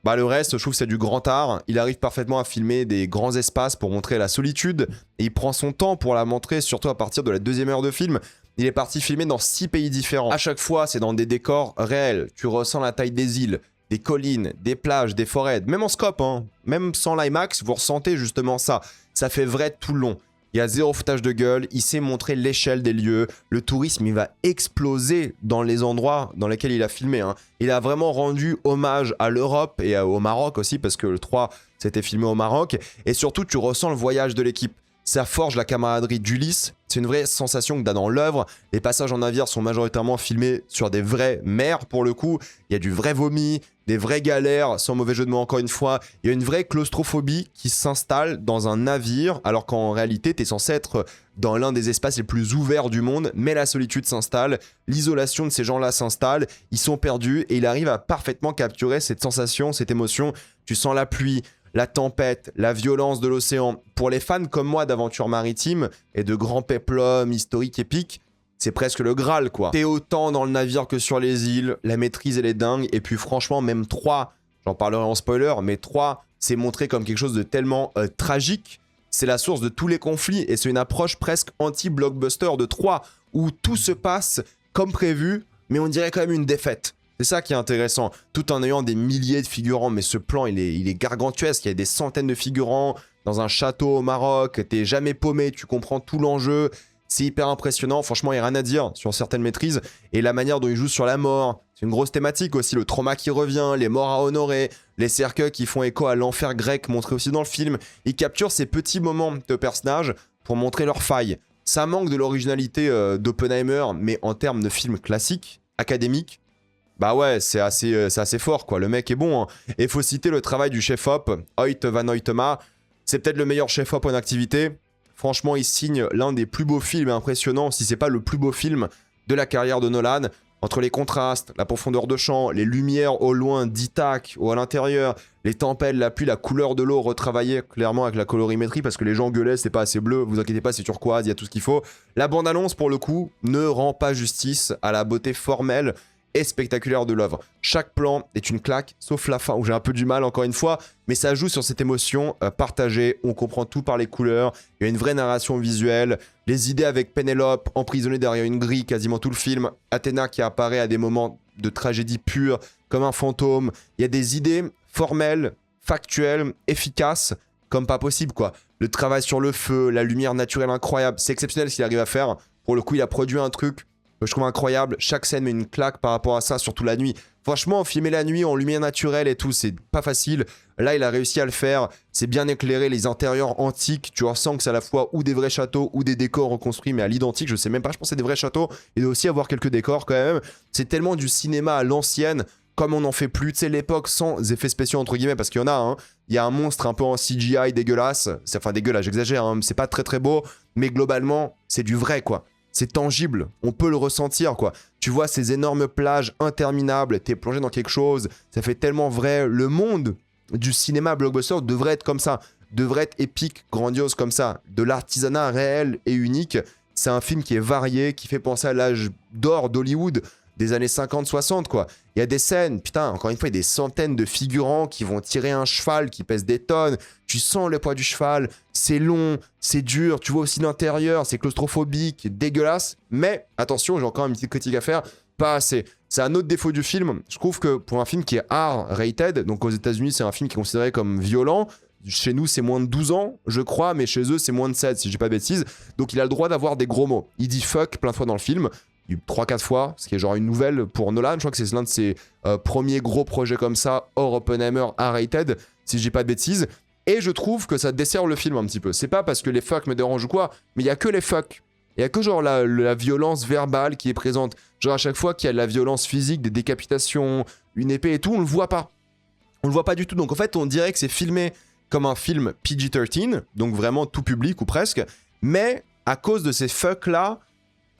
bah le reste, je trouve que c'est du grand art. Il arrive parfaitement à filmer des grands espaces pour montrer la solitude. Et il prend son temps pour la montrer, surtout à partir de la deuxième heure de film. Il est parti filmer dans 6 pays différents. À chaque fois, c'est dans des décors réels. Tu ressens la taille des îles, des collines, des plages, des forêts. Même en scope, hein. Même sans l'IMAX, vous ressentez justement ça. Ça fait vrai tout le long. Il y a zéro foutage de gueule, il sait montrer l'échelle des lieux, le tourisme il va exploser dans les endroits dans lesquels il a filmé. Hein. Il a vraiment rendu hommage à l'Europe et au Maroc aussi, parce que le 3 c'était filmé au Maroc, et surtout tu ressens le voyage de l'équipe. Ça forge la camaraderie d'Ulysse, c'est une vraie sensation que t'as dans l'œuvre. Les passages en navire sont majoritairement filmés sur des vraies mers pour le coup, il y a du vrai vomi, des vraies galères, sans mauvais jeu de mots encore une fois. Il y a une vraie claustrophobie qui s'installe dans un navire, alors qu'en réalité, t'es censé être dans l'un des espaces les plus ouverts du monde, mais la solitude s'installe, l'isolation de ces gens-là s'installe, ils sont perdus, et il arrive à parfaitement capturer cette sensation, cette émotion. Tu sens la pluie, la tempête, la violence de l'océan. Pour les fans comme moi d'aventures maritimes et de grands péplums historiques épiques, c'est presque le Graal, quoi. T'es autant dans le navire que sur les îles, la maîtrise, elle est dingue, et puis franchement, même 3, j'en parlerai en spoiler, mais 3, c'est montré comme quelque chose de tellement tragique, c'est la source de tous les conflits, et c'est une approche presque anti-blockbuster de 3, où tout se passe comme prévu, mais on dirait quand même une défaite. C'est ça qui est intéressant, tout en ayant des milliers de figurants, mais ce plan, il est gargantuesque, il y a des centaines de figurants, dans un château au Maroc, t'es jamais paumé, tu comprends tout l'enjeu. C'est hyper impressionnant, franchement il n'y a rien à dire sur certaines maîtrises, et la manière dont il joue sur la mort, c'est une grosse thématique aussi, le trauma qui revient, les morts à honorer, les cercueils qui font écho à l'enfer grec montré aussi dans le film. Il capture ces petits moments de personnages pour montrer leurs failles. Ça manque de l'originalité d'Oppenheimer, mais en termes de film classique, académique, bah ouais, c'est assez fort quoi, le mec est bon. Hein. Et faut citer le travail du chef-op, Hoyt van Hoytema, c'est peut-être le meilleur chef-op en activité. Franchement, il signe l'un des plus beaux films impressionnants, si c'est pas le plus beau film de la carrière de Nolan. Entre les contrastes, la profondeur de champ, les lumières au loin d'Ithaque ou à l'intérieur, les tempêtes, la pluie, la couleur de l'eau retravaillée clairement avec la colorimétrie parce que les gens gueulaient, c'est pas assez bleu, vous inquiétez pas, c'est turquoise, il y a tout ce qu'il faut. La bande-annonce, pour le coup, ne rend pas justice à la beauté formelle et spectaculaire de l'œuvre. Chaque plan est une claque, sauf la fin où j'ai un peu du mal encore une fois, mais ça joue sur cette émotion partagée, on comprend tout par les couleurs, il y a une vraie narration visuelle, les idées avec Pénélope emprisonnée derrière une grille quasiment tout le film, Athéna qui apparaît à des moments de tragédie pure comme un fantôme, il y a des idées formelles, factuelles, efficaces, comme pas possible quoi. Le travail sur le feu, la lumière naturelle incroyable, c'est exceptionnel ce qu'il arrive à faire. Pour le coup, il a produit un truc je trouve incroyable, chaque scène met une claque par rapport à ça, surtout la nuit. Franchement, filmer la nuit en lumière naturelle et tout, c'est pas facile. Là, il a réussi à le faire. C'est bien éclairé, les intérieurs antiques. Tu ressens que c'est à la fois ou des vrais châteaux ou des décors reconstruits, mais à l'identique. Je sais même pas, je pense que c'est des vrais châteaux. Il doit aussi avoir quelques décors quand même. C'est tellement du cinéma à l'ancienne, comme on n'en fait plus. Tu sais, l'époque sans effets spéciaux, entre guillemets, parce qu'il y en a, hein. Il y a un monstre un peu en CGI dégueulasse. Enfin, dégueulasse, j'exagère, hein. C'est pas très très beau. Mais globalement, c'est du vrai, quoi. C'est tangible, on peut le ressentir, quoi. Tu vois ces énormes plages interminables, t'es plongé dans quelque chose, ça fait tellement vrai. Le monde du cinéma blockbuster devrait être comme ça, devrait être épique, grandiose comme ça, de l'artisanat réel et unique. C'est un film qui est varié, qui fait penser à l'âge d'or d'Hollywood, des années 50-60, quoi. Il y a des scènes, putain, encore une fois, il y a des centaines de figurants qui vont tirer un cheval qui pèse des tonnes. Tu sens le poids du cheval, c'est long, c'est dur. Tu vois aussi l'intérieur, c'est claustrophobique, dégueulasse. Mais attention, j'ai encore une petite critique à faire, pas assez. C'est un autre défaut du film. Je trouve que pour un film qui est R-rated, donc aux États-Unis, c'est un film qui est considéré comme violent. Chez nous, c'est moins de 12 ans, je crois, mais chez eux, c'est moins de 7, si je dis pas de bêtises. Donc il a le droit d'avoir des gros mots. Il dit fuck plein de fois dans le film. 3-4 fois, ce qui est genre une nouvelle pour Nolan. Je crois que c'est l'un de ses premiers gros projets comme ça, hors Oppenheimer R-rated, si je dis pas de bêtises. Et je trouve que ça dessert le film un petit peu. C'est pas parce que les fuck me dérangent ou quoi, mais il y a que les fuck. Il y a que genre la violence verbale qui est présente. Genre à chaque fois qu'il y a de la violence physique, des décapitations, une épée et tout, on le voit pas. On le voit pas du tout. Donc en fait, on dirait que c'est filmé comme un film PG-13, donc vraiment tout public ou presque. Mais à cause de ces fuck là,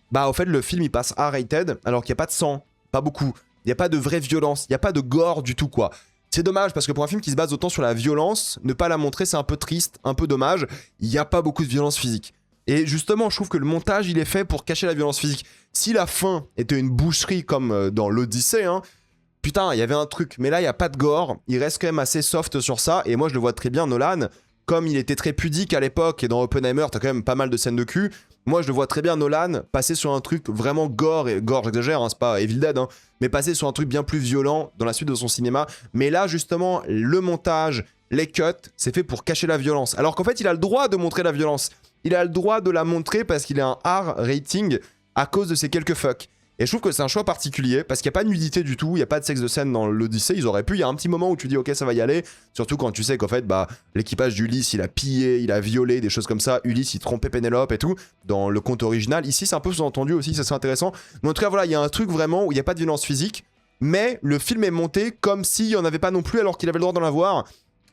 bah, au fait, le film, il passe R-rated, alors qu'il n'y a pas de sang, pas beaucoup. Il n'y a pas de vraie violence, il n'y a pas de gore du tout, quoi. C'est dommage, parce que pour un film qui se base autant sur la violence, ne pas la montrer, c'est un peu triste, un peu dommage. Il n'y a pas beaucoup de violence physique. Et justement, je trouve que le montage, il est fait pour cacher la violence physique. Si la fin était une boucherie comme dans l'Odyssée, hein, putain, il y avait un truc. Mais là, il n'y a pas de gore, il reste quand même assez soft sur ça, et moi, je le vois très bien, Nolan. Comme il était très pudique à l'époque, et dans Oppenheimer, t'as quand même pas mal de scènes de cul. Moi, je le vois très bien, Nolan, passer sur un truc vraiment gore, et gore, j'exagère, hein, c'est pas Evil Dead, hein, mais passer sur un truc bien plus violent dans la suite de son cinéma. Mais là, justement, le montage, les cuts, c'est fait pour cacher la violence. Alors qu'en fait, il a le droit de montrer la violence. Il a le droit de la montrer parce qu'il a un R rating à cause de ces quelques fucks. Et je trouve que c'est un choix particulier, parce qu'il n'y a pas de nudité du tout, il n'y a pas de sexe de scène dans l'Odyssée, ils auraient pu, il y a un petit moment où tu dis ok ça va y aller, surtout quand tu sais qu'en fait bah l'équipage d'Ulysse il a pillé, il a violé, des choses comme ça, Ulysse il trompait Pénélope et tout, dans le conte original, ici c'est un peu sous-entendu aussi, ça c'est intéressant, mais en tout cas voilà, il y a un truc vraiment où il n'y a pas de violence physique, mais le film est monté comme s'il n'y en avait pas non plus alors qu'il avait le droit d'en avoir.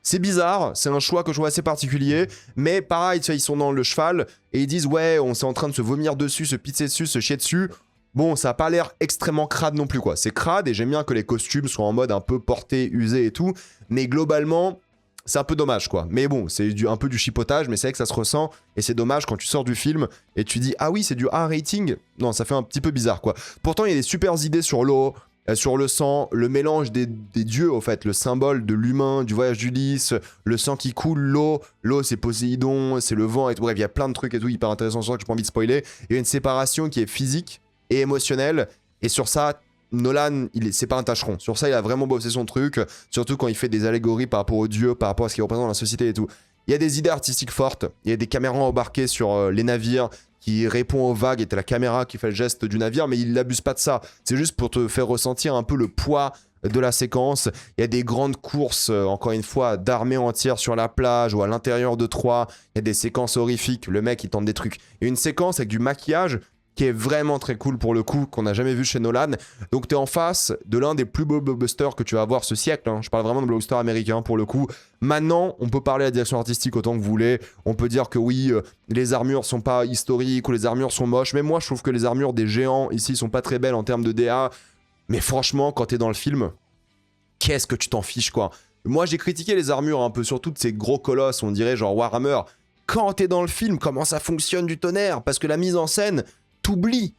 C'est bizarre, c'est un choix que je trouve assez particulier, mais pareil, tu sais, ils sont dans le cheval, et ils disent ouais, on s'est en train de se vomir dessus, se pisser dessus, se chier dessus. Bon, ça a pas l'air extrêmement crade non plus, quoi. C'est crade, et j'aime bien que les costumes soient en mode un peu porté, usé et tout, mais globalement, c'est un peu dommage, quoi. Mais bon, c'est un peu du chipotage, mais c'est vrai que ça se ressent, et c'est dommage quand tu sors du film, et tu dis, ah oui, c'est du A rating. Non, ça fait un petit peu bizarre, quoi. Pourtant, il y a des super idées sur l'eau, sur le sang, le mélange des dieux, au fait, le symbole de l'humain, du voyage d'Ulysse, le sang qui coule, l'eau c'est Poséidon, c'est le vent et tout, bref, il y a plein de trucs et tout hyper intéressants sur ça que j'ai pas envie de spoiler. Il y a une séparation qui est physique et émotionnelle, et sur ça, Nolan, c'est pas un tâcheron. Sur ça, il a vraiment bossé son truc, surtout quand il fait des allégories par rapport aux dieux, par rapport à ce qu'il représente dans la société et tout. Il y a des idées artistiques fortes, il y a des caméras embarquées sur les navires, qui répond aux vagues, et t'as la caméra qui fait le geste du navire, mais il n'abuse pas de ça. C'est juste pour te faire ressentir un peu le poids de la séquence. Il y a des grandes courses, encore une fois, d'armées entières sur la plage ou à l'intérieur de Troie. Il y a des séquences horrifiques, le mec il tente des trucs. Il y a une séquence avec du maquillage qui est vraiment très cool pour le coup, qu'on n'a jamais vu chez Nolan. Donc t'es en face de l'un des plus beaux blockbusters que tu vas avoir ce siècle, hein. Je parle vraiment de blockbuster américain pour le coup. Maintenant, on peut parler de la direction artistique autant que vous voulez. On peut dire que oui, les armures sont pas historiques ou les armures sont moches. Mais moi, je trouve que les armures des géants ici sont pas très belles en termes de DA. Mais franchement, quand t'es dans le film, qu'est-ce que tu t'en fiches, quoi. Moi, j'ai critiqué les armures un peu, surtout de ces gros colosses, on dirait genre Warhammer. Quand t'es dans le film, comment ça fonctionne du tonnerre? Parce que la mise en scène, t'oublies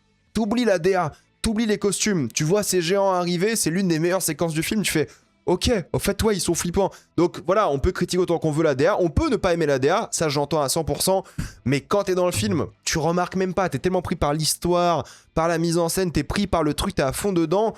la DA, t'oublies les costumes, tu vois ces géants arriver, c'est l'une des meilleures séquences du film, tu fais ok, au fait ouais, ils sont flippants. Donc voilà, on peut critiquer autant qu'on veut la DA, on peut ne pas aimer la DA, ça j'entends à 100%, mais quand t'es dans le film, tu remarques même pas, t'es tellement pris par l'histoire, par la mise en scène, t'es pris par le truc, t'es à fond dedans,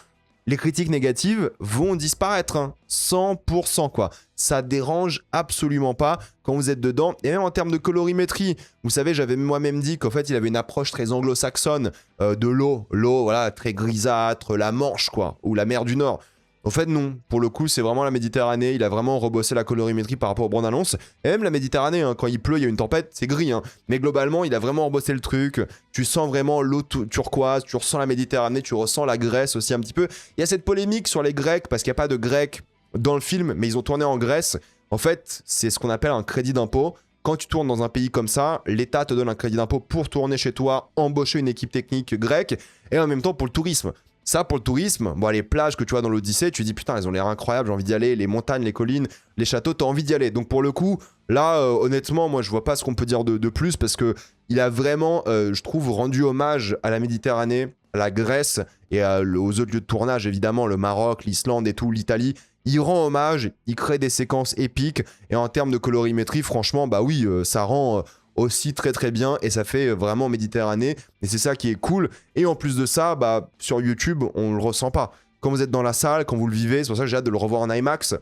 les critiques négatives vont disparaître, hein. 100% quoi. Ça dérange absolument pas quand vous êtes dedans. Et même en termes de colorimétrie, vous savez, j'avais moi-même dit qu'en fait, il avait une approche très anglo-saxonne de l'eau. L'eau, voilà, très grisâtre, la Manche, quoi, ou la mer du Nord. Au fait, non. Pour le coup, c'est vraiment la Méditerranée. Il a vraiment rebossé la colorimétrie par rapport aux bandes annonces. Et même la Méditerranée, hein, quand il pleut, il y a une tempête, c'est gris. Hein. Mais globalement, il a vraiment rebossé le truc. Tu sens vraiment l'eau turquoise, tu ressens la Méditerranée, tu ressens la Grèce aussi un petit peu. Il y a cette polémique sur les Grecs, parce qu'il n'y a pas de Grecs dans le film, mais ils ont tourné en Grèce. En fait, c'est ce qu'on appelle un crédit d'impôt. Quand tu tournes dans un pays comme ça, l'État te donne un crédit d'impôt pour tourner chez toi, embaucher une équipe technique grecque, et en même temps pour le tourisme. Ça, pour le tourisme, bon, les plages que tu vois dans l'Odyssée, tu dis putain, elles ont l'air incroyables, j'ai envie d'y aller, les montagnes, les collines, les châteaux, t'as envie d'y aller. Donc pour le coup, là, honnêtement, moi je vois pas ce qu'on peut dire de plus, parce que il a vraiment, je trouve, rendu hommage à la Méditerranée, à la Grèce, et aux autres lieux de tournage, évidemment, le Maroc, l'Islande et tout, l'Italie. Il rend hommage, il crée des séquences épiques, et en termes de colorimétrie, franchement, bah oui, ça rend aussi très très bien, et ça fait vraiment Méditerranée, et c'est ça qui est cool. Et en plus de ça, bah sur YouTube, on le ressent pas. Quand vous êtes dans la salle, quand vous le vivez, c'est pour ça que j'ai hâte de le revoir en IMAX. Ça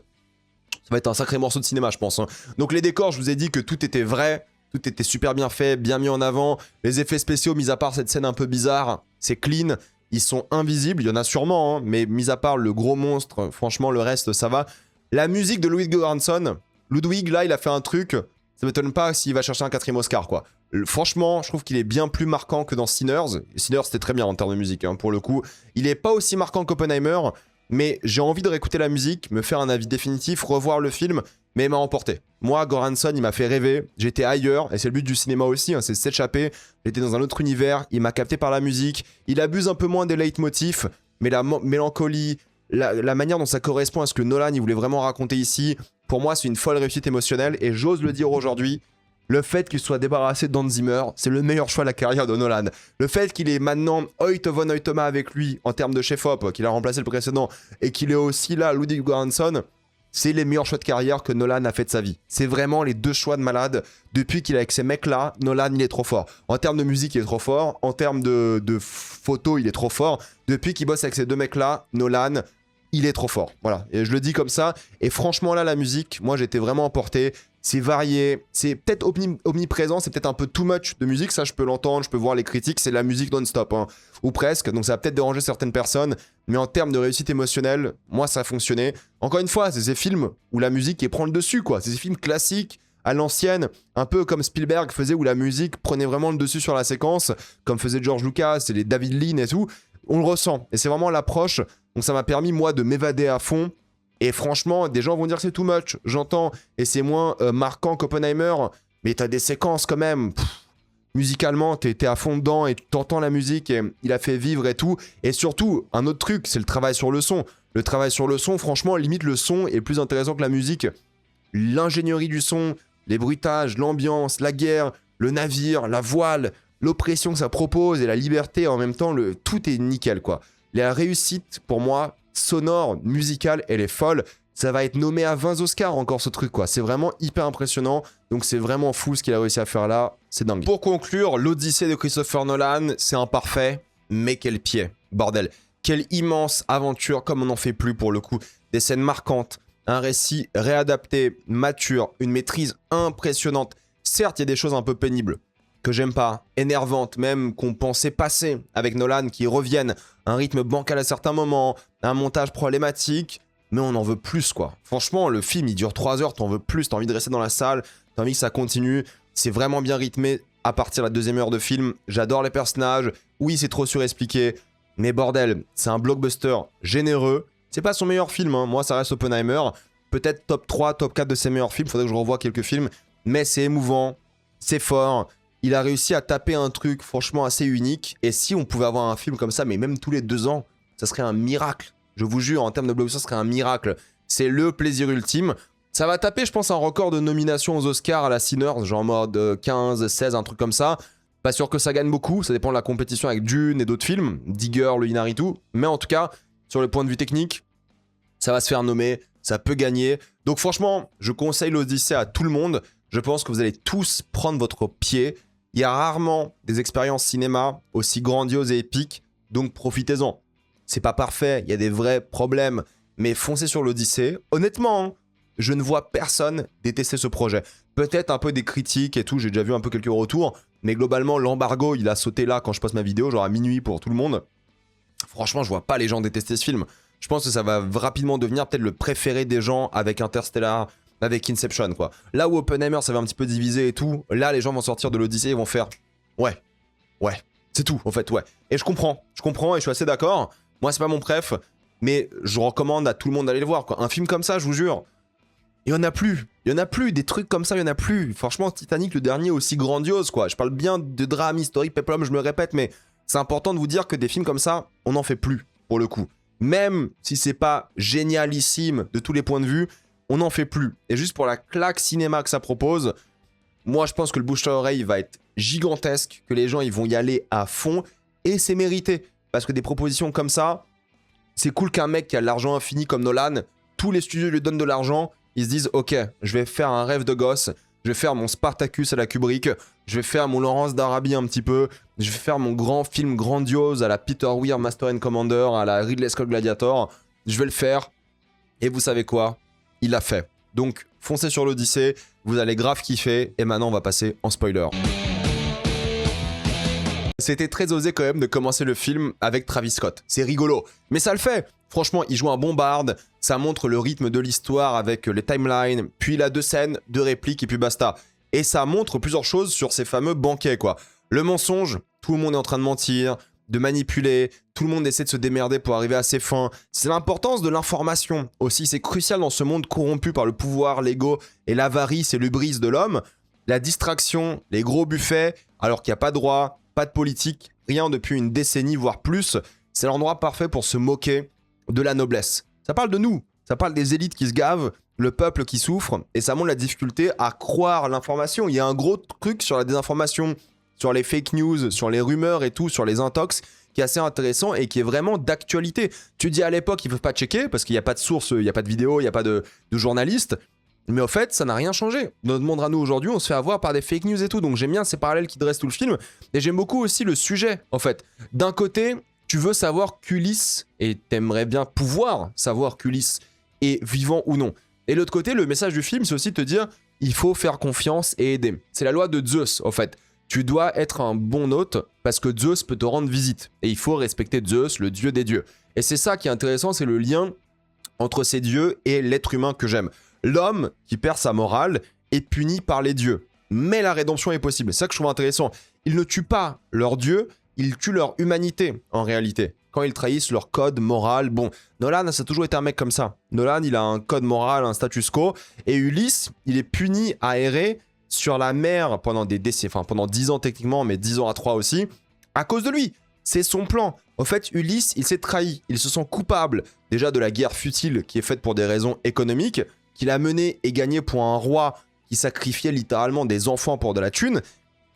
va être un sacré morceau de cinéma, je pense. Hein. Donc les décors, je vous ai dit que tout était vrai, tout était super bien fait, bien mis en avant. Les effets spéciaux, mis à part cette scène un peu bizarre, c'est clean. Ils sont invisibles, il y en a sûrement, hein, mais mis à part le gros monstre, franchement, le reste, ça va. La musique de Ludwig Göransson, Ludwig, là, il a fait un truc, ça m'étonne pas s'il va chercher un 4e Oscar, quoi. Franchement, je trouve qu'il est bien plus marquant que dans Sinners. Sinners, c'était très bien en termes de musique, hein, pour le coup. Il est pas aussi marquant qu'Oppenheimer, mais j'ai envie de réécouter la musique, me faire un avis définitif, revoir le film, mais il m'a emporté. Moi, Göransson, il m'a fait rêver, j'étais ailleurs, et c'est le but du cinéma aussi, hein, c'est s'échapper. J'étais dans un autre univers, il m'a capté par la musique, il abuse un peu moins des leitmotifs, mais la mélancolie, la manière dont ça correspond à ce que Nolan il voulait vraiment raconter ici, pour moi, c'est une folle réussite émotionnelle, et j'ose le dire aujourd'hui, le fait qu'il soit débarrassé d'Hans Zimmer, c'est le meilleur choix de la carrière de Nolan. Le fait qu'il ait maintenant Hoyt von Hoytema avec lui en termes de chef-op, qu'il a remplacé le précédent, et qu'il est aussi là, Ludwig Göransson, c'est les meilleurs choix de carrière que Nolan a fait de sa vie. C'est vraiment les deux choix de malade. Depuis qu'il est avec ces mecs-là, Nolan, il est trop fort. En termes de musique, il est trop fort. En termes de photos, il est trop fort. Depuis qu'il bosse avec ces deux mecs-là, Nolan, il est trop fort. Voilà, et je le dis comme ça. Et franchement, là, la musique, moi, j'étais vraiment emporté. C'est varié, c'est peut-être omniprésent, c'est peut-être un peu too much de musique, ça je peux l'entendre, je peux voir les critiques, c'est de la musique non-stop, hein, ou presque, donc ça va peut-être déranger certaines personnes, mais en termes de réussite émotionnelle, moi ça a fonctionné. Encore une fois, c'est ces films où la musique prend le dessus, quoi. C'est ces films classiques, à l'ancienne, un peu comme Spielberg faisait, où la musique prenait vraiment le dessus sur la séquence, comme faisait George Lucas et les David Lean et tout. On le ressent, et c'est vraiment l'approche, donc ça m'a permis, moi, de m'évader à fond. Et franchement, des gens vont dire que c'est too much, j'entends, et c'est moins marquant qu'Oppenheimer, mais t'as des séquences quand même. Musicalement, t'es à fond dedans et tu t'entends la musique, et il a fait vivre et tout. Et surtout, un autre truc, c'est le travail sur le son. Le travail sur le son, franchement, limite le son est plus intéressant que la musique. L'ingénierie du son, les bruitages, l'ambiance, la guerre, le navire, la voile, l'oppression que ça propose et la liberté en même temps, tout est nickel, quoi. La réussite, pour moi, sonore, musicale, elle est folle. Ça va être nommé à 20 Oscars encore ce truc, quoi. C'est vraiment hyper impressionnant. Donc c'est vraiment fou ce qu'il a réussi à faire là. C'est dingue. Pour conclure, l'Odyssée de Christopher Nolan, c'est imparfait, mais quel pied. Bordel. Quelle immense aventure, comme on n'en fait plus pour le coup. Des scènes marquantes, un récit réadapté, mature, une maîtrise impressionnante. Certes, il y a des choses un peu pénibles, que j'aime pas, énervantes même, qu'on pensait passer avec Nolan, qui reviennent, un rythme bancal à certains moments, un montage problématique, mais on en veut plus, quoi. Franchement, le film, il dure 3 heures, t'en veux plus, t'as envie de rester dans la salle, t'as envie que ça continue, c'est vraiment bien rythmé à partir de la 2e heure de film, j'adore les personnages, oui, c'est trop surexpliqué, mais bordel, c'est un blockbuster généreux, c'est pas son meilleur film, hein. Moi ça reste Oppenheimer, peut-être top 3, top 4 de ses meilleurs films, faudrait que je revoie quelques films, mais c'est émouvant, c'est fort. Il a réussi à taper un truc franchement assez unique. Et si on pouvait avoir un film comme ça, mais même tous les 2 ans, ça serait un miracle. Je vous jure, en termes de blockbuster, ça serait un miracle. C'est le plaisir ultime. Ça va taper, je pense, un record de nominations aux Oscars à la Sinners, genre en mode 15, 16, un truc comme ça. Pas sûr que ça gagne beaucoup, ça dépend de la compétition avec Dune et d'autres films, Digger, le Inaritu. Mais en tout cas, sur le point de vue technique, ça va se faire nommer, ça peut gagner. Donc franchement, je conseille l'Odyssée à tout le monde. Je pense que vous allez tous prendre votre pied. Il y a rarement des expériences cinéma aussi grandioses et épiques, donc profitez-en. C'est pas parfait, il y a des vrais problèmes, mais foncez sur l'Odyssée. Honnêtement, hein, je ne vois personne détester ce projet. Peut-être un peu des critiques et tout, j'ai déjà vu un peu quelques retours, mais globalement, l'embargo, il a sauté là quand je poste ma vidéo, genre à minuit pour tout le monde. Franchement, je vois pas les gens détester ce film. Je pense que ça va rapidement devenir peut-être le préféré des gens avec Interstellar, avec Inception, quoi. Là où Oppenheimer, ça va un petit peu diviser et tout, là, les gens vont sortir de l'Odyssée et vont faire « Ouais, ouais, c'est tout, en fait, ouais. » Et je comprends et je suis assez d'accord. Moi, c'est pas mon préf, mais je recommande à tout le monde d'aller le voir, quoi. Un film comme ça, je vous jure, il y en a plus. Il y en a plus, des trucs comme ça, il y en a plus. Franchement, Titanic, le dernier, aussi grandiose, quoi. Je parle bien de drame historique, peplum, je me répète, mais c'est important de vous dire que des films comme ça, on n'en fait plus, pour le coup. Même si c'est pas génialissime de tous les points de vue, on n'en fait plus. Et juste pour la claque cinéma que ça propose, moi je pense que le bouche à oreille va être gigantesque, que les gens ils vont y aller à fond, et c'est mérité. Parce que des propositions comme ça, c'est cool qu'un mec qui a de l'argent infini comme Nolan, tous les studios lui donnent de l'argent, ils se disent ok, je vais faire un rêve de gosse, je vais faire mon Spartacus à la Kubrick, je vais faire mon Lawrence d'Arabie un petit peu, je vais faire mon grand film grandiose à la Peter Weir Master and Commander, à la Ridley Scott Gladiator, je vais le faire, et vous savez quoi? Il l'a fait. Donc foncez sur l'Odyssée, vous allez grave kiffer, et maintenant on va passer en spoiler. C'était très osé quand même de commencer le film avec Travis Scott. C'est rigolo, mais ça le fait. Franchement, il joue un bon barde, ça montre le rythme de l'histoire avec les timelines, puis il a 2 scènes, 2 répliques et puis basta. Et ça montre plusieurs choses sur ces fameux banquets, quoi. Le mensonge, tout le monde est en train de mentir, de manipuler, tout le monde essaie de se démerder pour arriver à ses fins. C'est l'importance de l'information aussi, c'est crucial dans ce monde corrompu par le pouvoir, l'ego et l'avarice et l'hubris de l'homme. La distraction, les gros buffets, alors qu'il n'y a pas de droit, pas de politique, rien depuis une décennie, voire plus. C'est l'endroit parfait pour se moquer de la noblesse. Ça parle de nous, ça parle des élites qui se gavent, le peuple qui souffre, et ça montre la difficulté à croire l'information. Il y a un gros truc sur la désinformation, sur les fake news, sur les rumeurs et tout, sur les intox, qui est assez intéressant et qui est vraiment d'actualité. Tu dis à l'époque, ils ne peuvent pas checker, parce qu'il n'y a pas de source, il n'y a pas de vidéo, il n'y a pas de journaliste. Mais au fait, ça n'a rien changé. Notre monde à nous aujourd'hui, on se fait avoir par des fake news et tout. Donc j'aime bien ces parallèles qui dressent tout le film. Et j'aime beaucoup aussi le sujet, en fait. D'un côté, tu veux savoir qu'Ulysse, et t'aimerais bien pouvoir savoir qu'Ulysse est vivant ou non. Et de l'autre côté, le message du film, c'est aussi de te dire, il faut faire confiance et aider. C'est la loi de Zeus, en fait. Tu dois être un bon hôte parce que Zeus peut te rendre visite. Et il faut respecter Zeus, le dieu des dieux. Et c'est ça qui est intéressant, c'est le lien entre ces dieux et l'être humain que j'aime. L'homme qui perd sa morale est puni par les dieux. Mais la rédemption est possible. C'est ça que je trouve intéressant. Ils ne tuent pas leur dieu, ils tuent leur humanité, en réalité. Quand ils trahissent leur code moral. Bon, Nolan, ça a toujours été un mec comme ça. Nolan, il a un code moral, un status quo. Et Ulysse, il est puni à errer sur la mer pendant des décennies, enfin pendant 10 ans techniquement, mais 10 ans à 3 aussi, à cause de lui. C'est son plan. En fait, Ulysse, il s'est trahi. Il se sent coupable déjà de la guerre futile qui est faite pour des raisons économiques, qu'il a menée et gagnée pour un roi qui sacrifiait littéralement des enfants pour de la thune.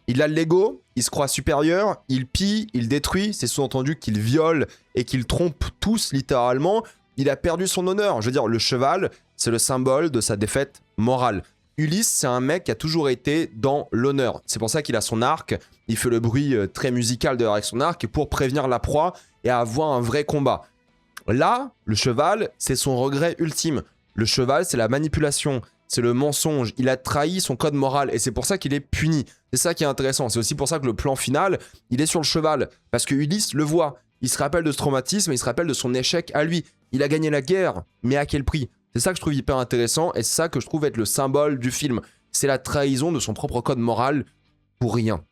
Il a l'ego, il se croit supérieur, il pille, il détruit, c'est sous-entendu qu'il viole et qu'il trompe tous littéralement. Il a perdu son honneur. Je veux dire, le cheval, c'est le symbole de sa défaite morale. Ulysse, c'est un mec qui a toujours été dans l'honneur. C'est pour ça qu'il a son arc. Il fait le bruit très musical d'ailleurs avec son arc pour prévenir la proie et avoir un vrai combat. Là, le cheval, c'est son regret ultime. Le cheval, c'est la manipulation, c'est le mensonge. Il a trahi son code moral et c'est pour ça qu'il est puni. C'est ça qui est intéressant. C'est aussi pour ça que le plan final, il est sur le cheval. Parce que Ulysse le voit. Il se rappelle de ce traumatisme, il se rappelle de son échec à lui. Il a gagné la guerre, mais à quel prix? C'est ça que je trouve hyper intéressant et c'est ça que je trouve être le symbole du film. C'est la trahison de son propre code moral pour rien.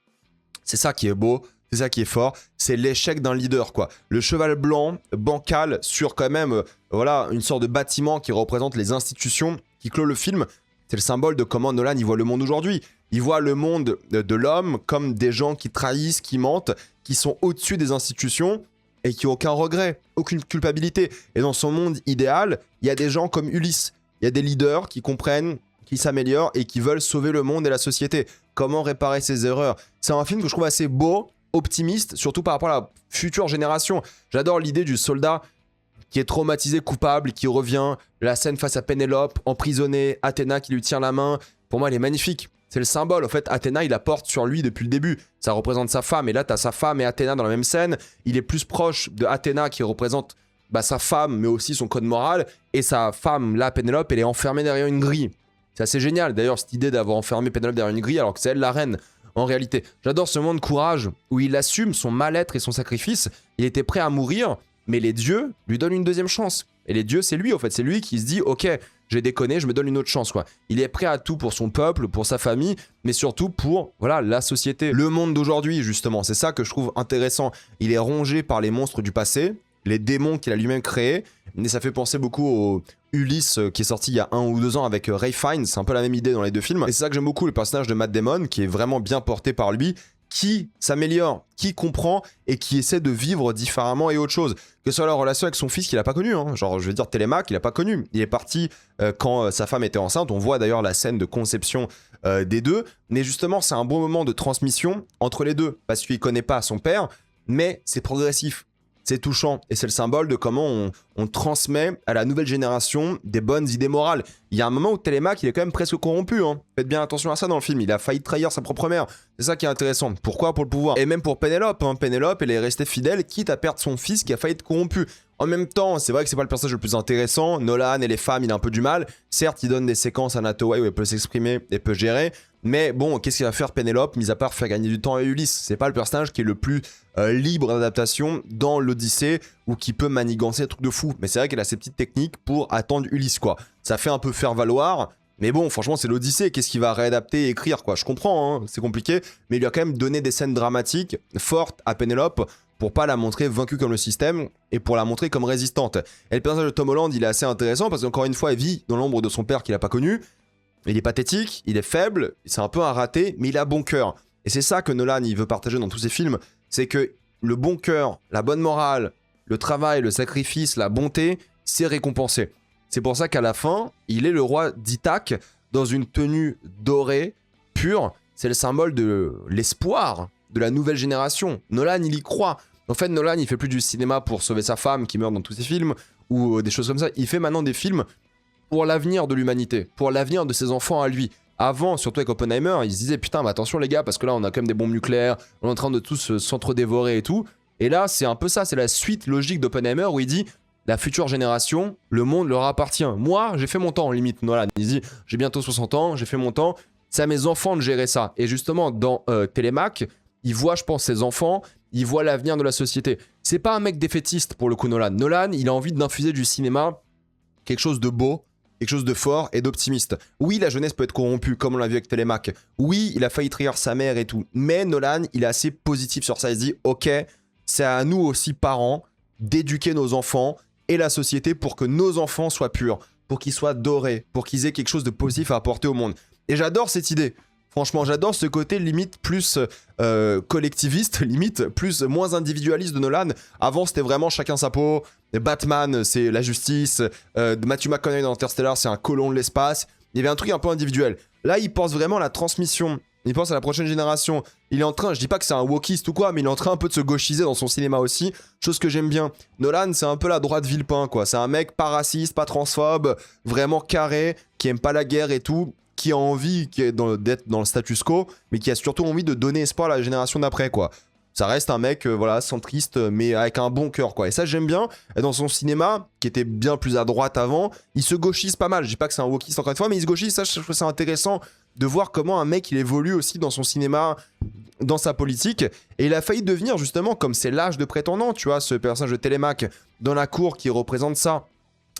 C'est ça qui est beau, c'est ça qui est fort, c'est l'échec d'un leader, quoi. Le cheval blanc, bancal, sur quand même, voilà, une sorte de bâtiment qui représente les institutions, qui clôt le film. C'est le symbole de comment Nolan y voit le monde aujourd'hui. Il voit le monde de l'homme comme des gens qui trahissent, qui mentent, qui sont au-dessus des institutions et qui n'ont aucun regret, aucune culpabilité. Et dans son monde idéal, il y a des gens comme Ulysse. Il y a des leaders qui comprennent, qui s'améliorent et qui veulent sauver le monde et la société. Comment réparer ces erreurs? C'est un film que je trouve assez beau, optimiste, surtout par rapport à la future génération. J'adore l'idée du soldat qui est traumatisé, coupable, qui revient. La scène face à Pénélope, emprisonnée, Athéna qui lui tient la main. Pour moi, elle est magnifique. C'est le symbole. En fait, Athéna, il la porte sur lui depuis le début. Ça représente sa femme. Et là, tu as sa femme et Athéna dans la même scène. Il est plus proche de Athéna qui représente sa femme, mais aussi son code moral. Et sa femme, là, Pénélope, elle est enfermée derrière une grille. C'est assez génial. D'ailleurs, cette idée d'avoir enfermé Pénélope derrière une grille alors que c'est elle la reine. En réalité, j'adore ce moment de courage où il assume son mal-être et son sacrifice. Il était prêt à mourir, Mais les dieux lui donnent une deuxième chance. Et les dieux, c'est lui, en fait. C'est lui qui se dit, ok, j'ai déconné, je me donne une autre chance, quoi. Il est prêt à tout pour son peuple, pour sa famille, mais surtout pour, voilà, la société. Le monde d'aujourd'hui, justement, c'est ça que je trouve intéressant. Il est rongé par les monstres du passé, les démons qu'il a lui-même créés, mais ça fait penser beaucoup au Ulysse qui est sorti il y a 1 ou 2 ans avec Ray Fiennes, c'est un peu la même idée dans les deux films. Et c'est ça que j'aime beaucoup, le personnage de Matt Damon, qui est vraiment bien porté par lui, qui s'améliore, qui comprend et qui essaie de vivre différemment et autre chose. Que ce soit la relation avec son fils qu'il n'a pas connu, hein. Genre je veux dire Télémaque, il n'a pas connu. Il est parti quand sa femme était enceinte, on voit d'ailleurs la scène de conception des deux, mais justement c'est un bon moment de transmission entre les deux, parce qu'il ne connaît pas son père, mais c'est progressif. C'est touchant et c'est le symbole de comment on transmet à la nouvelle génération des bonnes idées morales. Il y a un moment où Télémaque, il est quand même presque corrompu. Hein. Faites bien attention à ça dans le film. Il a failli trahir sa propre mère. C'est ça qui est intéressant. Pourquoi? Pour le pouvoir. Et même pour Pénélope. Hein. Pénélope, elle est restée fidèle, quitte à perdre son fils qui a failli être corrompu. En même temps, c'est vrai que c'est pas le personnage le plus intéressant. Nolan et les femmes, il a un peu du mal. Certes, il donne des séquences à Hathaway où elle peut s'exprimer et peut gérer. Mais bon, qu'est-ce qu'il va faire Pénélope, mis à part faire gagner du temps à Ulysse? C'est pas le personnage qui est le plus libre d'adaptation dans l'Odyssée ou qui peut manigancer un truc de fou. Mais c'est vrai qu'elle a ses petites techniques pour attendre Ulysse, quoi. Ça fait un peu faire valoir. Mais bon, franchement, c'est l'Odyssée. Qu'est-ce qu'il va réadapter et écrire, quoi? Je comprends, hein, c'est compliqué. Mais il lui a quand même donné des scènes dramatiques fortes à Pénélope pour pas la montrer vaincue comme le système et pour la montrer comme résistante. Et le personnage de Tom Holland, il est assez intéressant parce qu'encore une fois, il vit dans l'ombre de son père qu'il a pas connu. Il est pathétique, il est faible, c'est un peu un raté, mais il a bon cœur. Et c'est ça que Nolan, il veut partager dans tous ses films, c'est que le bon cœur, la bonne morale, le travail, le sacrifice, la bonté, c'est récompensé. C'est pour ça qu'à la fin, il est le roi d'Ithaque dans une tenue dorée, pure. C'est le symbole de l'espoir de la nouvelle génération. Nolan, il y croit. En fait, Nolan, il fait plus du cinéma pour sauver sa femme qui meurt dans tous ses films, ou des choses comme ça. Il fait maintenant des films pour l'avenir de l'humanité, pour l'avenir de ses enfants à lui. Avant, surtout avec Oppenheimer, il se disait putain, mais attention les gars, parce que là on a quand même des bombes nucléaires, on est en train de tous s'entre-dévorer et tout. Et là, c'est un peu ça, c'est la suite logique d'Oppenheimer où il dit la future génération, le monde leur appartient. Moi, j'ai fait mon temps, limite, Nolan. Il dit j'ai bientôt 60 ans, j'ai fait mon temps, c'est à mes enfants de gérer ça. Et justement, dans Télémaque, il voit, je pense, ses enfants, il voit l'avenir de la société. C'est pas un mec défaitiste pour le coup, Nolan. Nolan, il a envie d'infuser du cinéma quelque chose de beau, quelque chose de fort et d'optimiste. Oui, la jeunesse peut être corrompue, comme on l'a vu avec Télémaque. Oui, il a failli trahir sa mère et tout. Mais Nolan, il est assez positif sur ça. Il se dit, ok, c'est à nous aussi, parents, d'éduquer nos enfants et la société pour que nos enfants soient purs, pour qu'ils soient dorés, pour qu'ils aient quelque chose de positif à apporter au monde. Et j'adore cette idée. Franchement, j'adore ce côté limite plus collectiviste, limite plus moins individualiste de Nolan. Avant, c'était vraiment chacun sa peau. Batman, c'est la justice. Matthew McConaughey dans Interstellar, c'est un colon de l'espace. Il y avait un truc un peu individuel. Là, il pense vraiment à la transmission. Il pense à la prochaine génération. Il est en train, je dis pas que c'est un wokiste ou quoi, mais il est en train un peu de se gauchiser dans son cinéma aussi. Chose que j'aime bien. Nolan, c'est un peu la droite Villepin, quoi. C'est un mec pas raciste, pas transphobe, vraiment carré, qui aime pas la guerre et tout, qui a envie d'être dans le status quo, mais qui a surtout envie de donner espoir à la génération d'après, quoi. Ça reste un mec, voilà, centriste, mais avec un bon cœur, quoi. Et ça, j'aime bien. Et dans son cinéma, qui était bien plus à droite avant, il se gauchise pas mal. Je dis pas que c'est un wokiste encore une fois, mais il se gauchise. Ça, je trouve ça intéressant de voir comment un mec, il évolue aussi dans son cinéma, dans sa politique. Et il a failli devenir, justement, comme c'est l'âge de prétendant, tu vois, ce personnage de Télémaque dans la cour qui représente ça,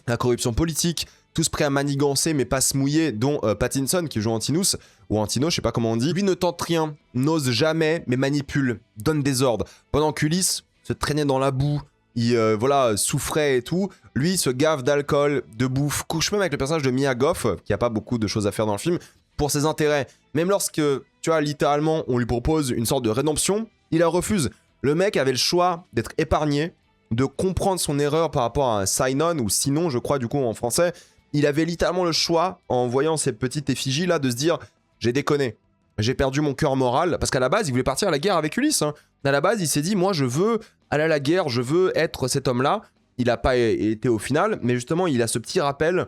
la corruption politique, tous prêts à manigancer mais pas se mouiller, dont Pattinson qui joue Antinous, ou Antino, je sais pas comment on dit. Lui ne tente rien, n'ose jamais, mais manipule, donne des ordres. Pendant qu'Ulysse se traînait dans la boue, il voilà, souffrait et tout, lui se gave d'alcool, de bouffe, couche même avec le personnage de Mia Goth, qui a pas beaucoup de choses à faire dans le film, pour ses intérêts. Même lorsque, tu vois, littéralement, on lui propose une sorte de rédemption, il la refuse. Le mec avait le choix d'être épargné, de comprendre son erreur par rapport à un Sinon, ou Sinon, je crois, du coup, en français. Il avait littéralement le choix, en voyant ces petites effigies là, de se dire « J'ai déconné, j'ai perdu mon cœur moral ». Parce qu'à la base, il voulait partir à la guerre avec Ulysse. Hein. À la base, il s'est dit « Moi, je veux aller à la guerre, je veux être cet homme-là ». Il n'a pas été au final, mais justement, il a ce petit rappel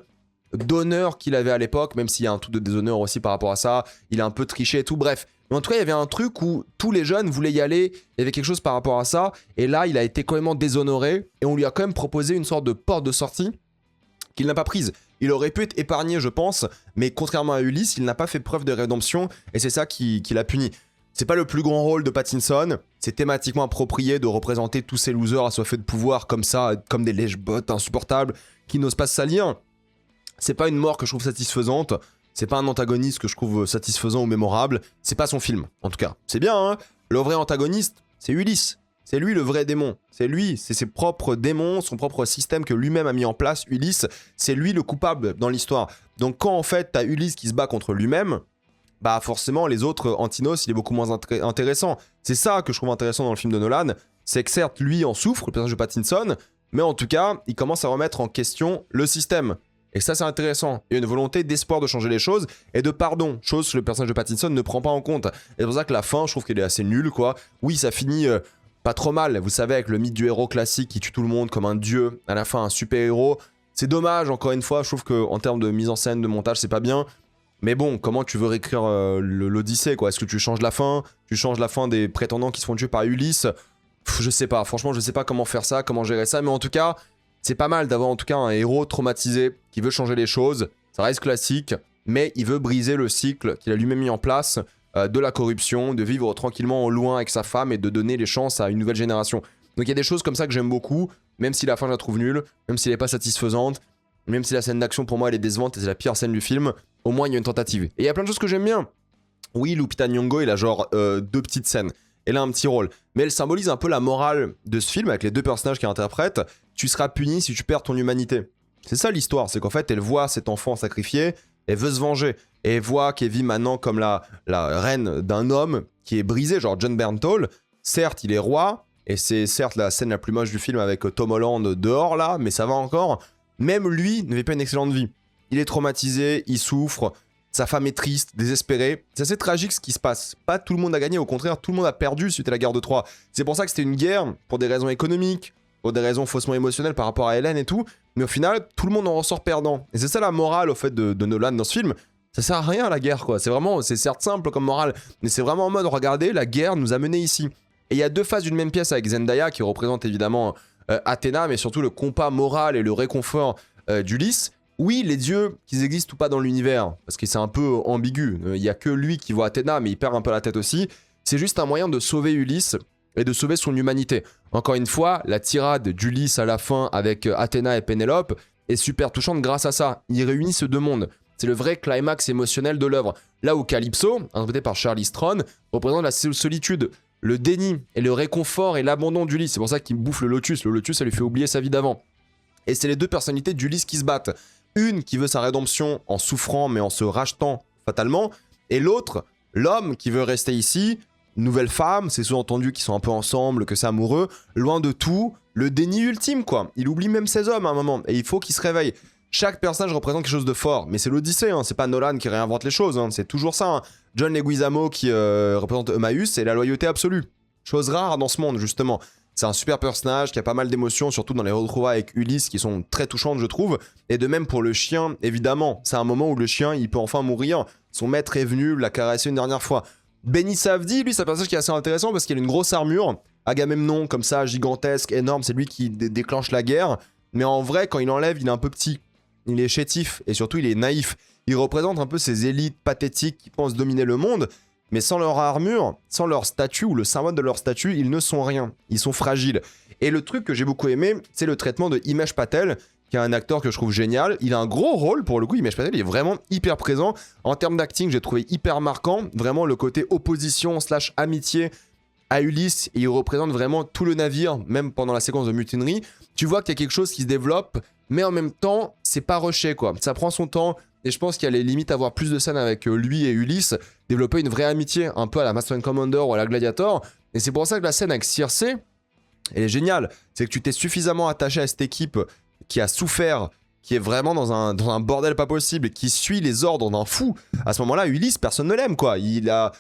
d'honneur qu'il avait à l'époque, même s'il y a un tout de déshonneur aussi par rapport à ça. Il a un peu triché et tout, bref. Mais en tout cas, il y avait un truc où tous les jeunes voulaient y aller, il y avait quelque chose par rapport à ça. Et là, il a été complètement déshonoré, et on lui a quand même proposé une sorte de porte de sortie qu'il n'a pas prise. Il aurait pu être épargné, je pense, mais contrairement à Ulysse, il n'a pas fait preuve de rédemption, et c'est ça qui l'a puni. C'est pas le plus grand rôle de Pattinson, c'est thématiquement approprié de représenter tous ces losers assoiffés de pouvoir comme ça, comme des lèche-bottes insupportables qui n'osent pas se salir. C'est pas une mort que je trouve satisfaisante, c'est pas un antagoniste que je trouve satisfaisant ou mémorable, c'est pas son film, en tout cas. C'est bien, hein. Le vrai antagoniste, c'est Ulysse. C'est lui le vrai démon. C'est lui, c'est ses propres démons, son propre système que lui-même a mis en place, Ulysse. C'est lui le coupable dans l'histoire. Donc quand en fait t'as Ulysse qui se bat contre lui-même, bah forcément les autres, Antinos, il est beaucoup moins intéressant. C'est ça que je trouve intéressant dans le film de Nolan, c'est que certes lui en souffre, le personnage de Pattinson, mais en tout cas, il commence à remettre en question le système. Et ça c'est intéressant. Il y a une volonté d'espoir de changer les choses et de pardon, chose que le personnage de Pattinson ne prend pas en compte. Et c'est pour ça que la fin, je trouve qu'elle est assez nulle, quoi. Oui, ça finit pas trop mal, vous savez, avec le mythe du héros classique qui tue tout le monde comme un dieu, à la fin un super-héros. C'est dommage, encore une fois, je trouve qu'en termes de mise en scène, de montage, c'est pas bien. Mais bon, comment tu veux réécrire l'Odyssée, quoi? Est-ce que tu changes la fin? Tu changes la fin des prétendants qui se font tuer par Ulysse? Je sais pas, franchement, je sais pas comment faire ça, comment gérer ça, mais en tout cas, c'est pas mal d'avoir en tout cas un héros traumatisé qui veut changer les choses. Ça reste classique, mais il veut briser le cycle qu'il a lui-même mis en place de la corruption, de vivre tranquillement au loin avec sa femme et de donner les chances à une nouvelle génération. Donc il y a des choses comme ça que j'aime beaucoup, même si la fin je la trouve nulle, même si elle est pas satisfaisante, même si la scène d'action pour moi elle est décevante et c'est la pire scène du film, au moins il y a une tentative. Et il y a plein de choses que j'aime bien. Oui, Lupita Nyong'o, il a genre deux petites scènes. Elle a un petit rôle. Mais elle symbolise un peu la morale de ce film avec les deux personnages qu'elle interprète. Tu seras puni si tu perds ton humanité. C'est ça l'histoire, c'est qu'en fait elle voit cet enfant sacrifié, elle veut se venger. Et elle voit qu'elle vit maintenant comme la reine d'un homme qui est brisé, genre John Bernthal. Certes, il est roi, et c'est certes la scène la plus moche du film avec Tom Holland dehors là, mais ça va encore. Même lui ne vit pas une excellente vie. Il est traumatisé, il souffre, sa femme est triste, désespérée. C'est assez tragique ce qui se passe. Pas tout le monde a gagné, au contraire, tout le monde a perdu suite à la guerre de Troie. C'est pour ça que c'était une guerre, pour des raisons économiques, pour des raisons faussement émotionnelles par rapport à Hélène et tout. Mais au final, tout le monde en ressort perdant. Et c'est ça la morale, au fait, de Nolan dans ce film. Ça sert à rien la guerre, quoi. C'est certes simple comme morale, mais c'est vraiment en mode, regardez, la guerre nous a menés ici. Et il y a deux faces d'une même pièce avec Zendaya qui représente évidemment Athéna, mais surtout le compas moral et le réconfort d'Ulysse. Oui, les dieux, qu'ils existent ou pas dans l'univers, parce que c'est un peu ambigu. Il y a que lui qui voit Athéna, mais il perd un peu la tête aussi. C'est juste un moyen de sauver Ulysse et de sauver son humanité. Encore une fois, la tirade d'Ulysse à la fin avec Athéna et Pénélope est super touchante grâce à ça. Il réunit ces deux mondes. C'est le vrai climax émotionnel de l'œuvre. Là où Calypso, interprété par Charlize Theron, représente la solitude, le déni et le réconfort et l'abandon d'Ulysse. C'est pour ça qu'il bouffe le lotus. Le lotus, ça lui fait oublier sa vie d'avant. Et c'est les deux personnalités d'Ulysse qui se battent. Une qui veut sa rédemption en souffrant mais en se rachetant fatalement. Et l'autre, l'homme qui veut rester ici, nouvelle femme, c'est sous-entendu qu'ils sont un peu ensemble, que c'est amoureux. Loin de tout, le déni ultime quoi. Il oublie même ses hommes à un moment et il faut qu'il se réveille. Chaque personnage représente quelque chose de fort, mais c'est l'Odyssée, hein. C'est pas Nolan qui réinvente les choses, hein. C'est toujours ça. Hein. John Leguizamo qui représente Emmaüs, c'est la loyauté absolue. Chose rare dans ce monde, justement. C'est un super personnage qui a pas mal d'émotions, surtout dans les retrouvailles avec Ulysse, qui sont très touchantes, je trouve. Et de même pour le chien, évidemment. C'est un moment où le chien, il peut enfin mourir. Son maître est venu la caresser une dernière fois. Benny Safdie, lui, c'est un personnage qui est assez intéressant parce qu'il a une grosse armure. Agamemnon, comme ça, gigantesque, énorme, c'est lui qui déclenche la guerre. Mais en vrai, quand il enlève, il est un peu petit. Il est chétif et surtout il est naïf. Il représente un peu ces élites pathétiques qui pensent dominer le monde, mais sans leur armure, sans leur statut ou le symbole de leur statut, ils ne sont rien. Ils sont fragiles. Et le truc que j'ai beaucoup aimé, c'est le traitement de Himesh Patel, qui est un acteur que je trouve génial. Il a un gros rôle pour le coup, Himesh Patel, il est vraiment hyper présent. En termes d'acting, j'ai trouvé hyper marquant. Vraiment le côté opposition / amitié à Ulysse, et il représente vraiment tout le navire, même pendant la séquence de mutinerie. Tu vois qu'il y a quelque chose qui se développe, mais en même temps, c'est pas rushé quoi. Ça prend son temps, et je pense qu'il y a les limites à avoir plus de scènes avec lui et Ulysse, développer une vraie amitié, un peu à la Master and Commander ou à la Gladiator. Et c'est pour ça que la scène avec Circé, elle est géniale. C'est que tu t'es suffisamment attaché à cette équipe qui a souffert, qui est vraiment dans un bordel pas possible, qui suit les ordres d'un fou. À ce moment-là, Ulysse, personne ne l'aime quoi. Il a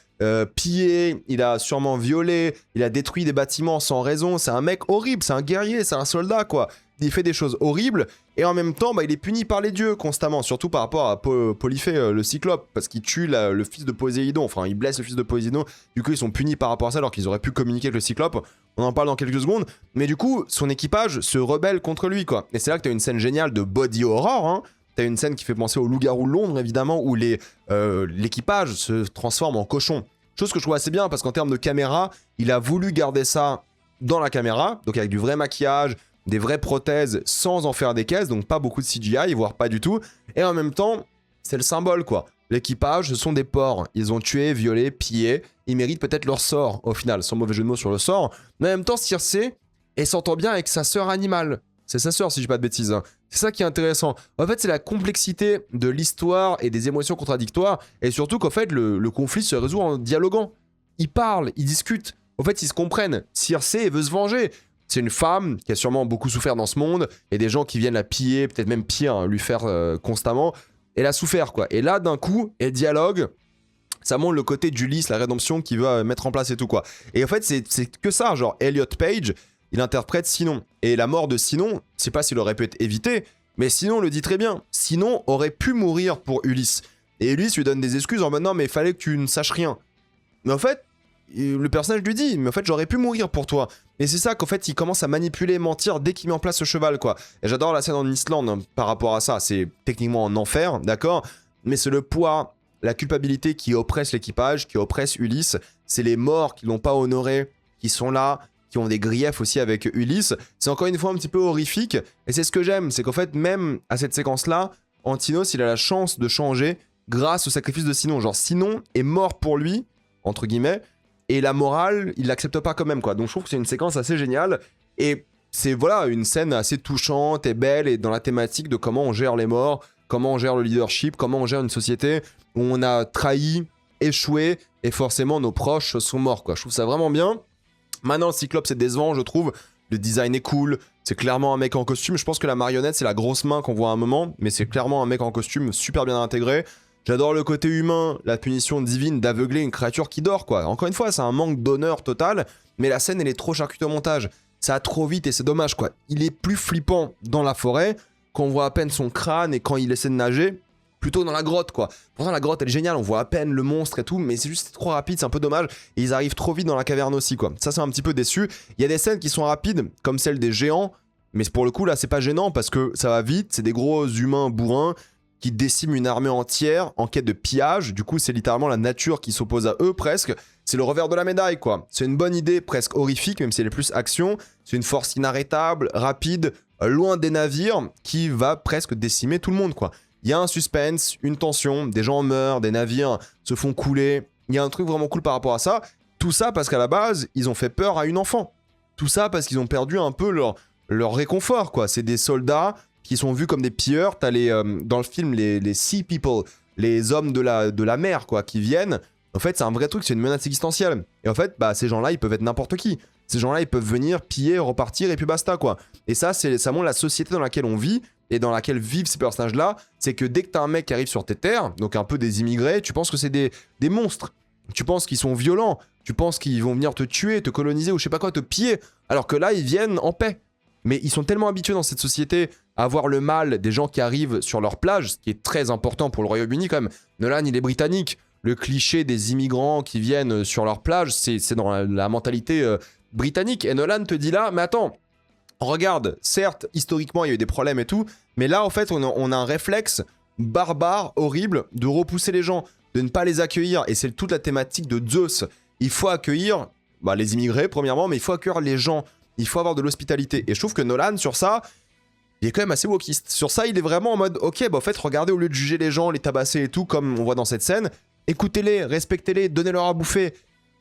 pillé, il a sûrement violé, il a détruit des bâtiments sans raison. C'est un mec horrible, c'est un guerrier, c'est un soldat quoi. Il fait des choses horribles et en même temps, il est puni par les dieux constamment, surtout par rapport à Polyphée, le cyclope, parce qu'il tue le fils de Poséidon, enfin il blesse le fils de Poséidon, du coup ils sont punis par rapport à ça alors qu'ils auraient pu communiquer avec le cyclope, on en parle dans quelques secondes, mais du coup son équipage se rebelle contre lui quoi, et c'est là que t'as une scène géniale de body horror, hein. T'as une scène qui fait penser au Loup-garou de Londres évidemment, où l'équipage se transforme en cochon. Chose que je trouve assez bien parce qu'en termes de caméra, il a voulu garder ça dans la caméra, donc avec du vrai maquillage, des vraies prothèses sans en faire des caisses, donc pas beaucoup de CGI, voire pas du tout. Et en même temps, c'est le symbole quoi. L'équipage, ce sont des porcs. Ils ont tué, violé, pillé. Ils méritent peut-être leur sort, au final, sans mauvais jeu de mots sur le sort. Mais en même temps, Circé, elle s'entend bien avec sa sœur animale. C'est sa sœur, si je dis pas de bêtises. Hein. C'est ça qui est intéressant. En fait, c'est la complexité de l'histoire et des émotions contradictoires. Et surtout qu'en fait, le conflit se résout en dialoguant. Ils parlent, ils discutent. En fait, ils se comprennent. Circé, elle veut se venger. C'est une femme qui a sûrement beaucoup souffert dans ce monde. Et des gens qui viennent la piller, peut-être même pire, hein, lui faire constamment. Elle a souffert, quoi. Et là, d'un coup, elle dialogue. Ça montre le côté d'Ulysse, la rédemption qu'il veut mettre en place et tout, quoi. Et en fait, c'est que ça. Genre, Elliot Page, il interprète Sinon. Et la mort de Sinon, je sais pas s'il aurait pu être évité, mais Sinon le dit très bien. Sinon aurait pu mourir pour Ulysse. Et Ulysse lui donne des excuses en mode non, mais il fallait que tu ne saches rien. Mais en fait, le personnage lui dit, mais en fait, j'aurais pu mourir pour toi. Et c'est ça qu'en fait, il commence à manipuler, mentir dès qu'il met en place ce cheval, quoi. Et j'adore la scène en Islande hein, par rapport à ça. C'est techniquement en enfer, d'accord? Mais c'est le poids, la culpabilité qui oppresse l'équipage, qui oppresse Ulysse. C'est les morts qui l'ont pas honoré, qui sont là, qui ont des griefs aussi avec Ulysse. C'est encore une fois un petit peu horrifique. Et c'est ce que j'aime, c'est qu'en fait, même à cette séquence-là, Antinos, il a la chance de changer grâce au sacrifice de Sinon. Genre, Sinon est mort pour lui, entre guillemets, et la morale, il l'accepte pas quand même, quoi. Donc je trouve que c'est une séquence assez géniale. Et c'est, voilà, une scène assez touchante et belle, et dans la thématique de comment on gère les morts, comment on gère le leadership, comment on gère une société où on a trahi, échoué, et forcément nos proches sont morts, quoi. Je trouve ça vraiment bien. Maintenant, le Cyclope, c'est décevant, je trouve. Le design est cool. C'est clairement un mec en costume. Je pense que la marionnette, c'est la grosse main qu'on voit à un moment. Mais c'est clairement un mec en costume super bien intégré. J'adore le côté humain, la punition divine d'aveugler une créature qui dort, quoi. Encore une fois, c'est un manque d'honneur total. Mais la scène, elle est trop charcutée au montage. Ça va trop vite et c'est dommage, quoi. Il est plus flippant dans la forêt, quand on voit à peine son crâne et quand il essaie de nager, plutôt dans la grotte, quoi. Pourtant, la grotte, elle est géniale, on voit à peine le monstre et tout, mais c'est juste trop rapide, c'est un peu dommage. Et ils arrivent trop vite dans la caverne aussi, quoi. Ça, c'est un petit peu déçu. Il y a des scènes qui sont rapides, comme celle des géants, mais pour le coup, là, c'est pas gênant parce que ça va vite, c'est des gros humains bourrins qui déciment une armée entière en quête de pillage. Du coup, c'est littéralement la nature qui s'oppose à eux, presque. C'est le revers de la médaille, quoi. C'est une bonne idée, presque horrifique, même si elle est plus action. C'est une force inarrêtable, rapide, loin des navires, qui va presque décimer tout le monde, quoi. Il y a un suspense, une tension, des gens meurent, des navires se font couler. Il y a un truc vraiment cool par rapport à ça. Tout ça parce qu'à la base, ils ont fait peur à une enfant. Tout ça parce qu'ils ont perdu un peu leur réconfort, quoi. C'est des soldats qui sont vus comme des pilleurs. T'as dans le film les Sea People, les hommes de la mer, quoi, qui viennent. En fait, c'est un vrai truc, c'est une menace existentielle. Et en fait, bah, ces gens-là, ils peuvent être n'importe qui. Ces gens-là, ils peuvent venir, piller, repartir, et puis basta, quoi. Et ça montre la société dans laquelle on vit, et dans laquelle vivent ces personnages-là. C'est que dès que t'as un mec qui arrive sur tes terres, donc un peu des immigrés, tu penses que c'est des monstres. Tu penses qu'ils sont violents. Tu penses qu'ils vont venir te tuer, te coloniser, ou je sais pas quoi, te piller. Alors que là, ils viennent en paix. Mais ils sont tellement habitués dans cette société à voir le mal des gens qui arrivent sur leur plage, ce qui est très important pour le Royaume-Uni quand même. Nolan, il est britannique. Le cliché des immigrants qui viennent sur leur plage, c'est dans la mentalité britannique. Et Nolan te dit là, mais attends, regarde, certes, historiquement, il y a eu des problèmes et tout, mais là, en fait, on a un réflexe barbare, horrible, de repousser les gens, de ne pas les accueillir. Et c'est toute la thématique de Zeus. Il faut accueillir les immigrés, premièrement, mais il faut accueillir les gens. Il faut avoir de l'hospitalité. Et je trouve que Nolan, sur ça, il est quand même assez wokiste. Sur ça, il est vraiment en mode, ok, bah en fait, regardez, au lieu de juger les gens, les tabasser et tout, comme on voit dans cette scène, écoutez-les, respectez-les, donnez-leur à bouffer.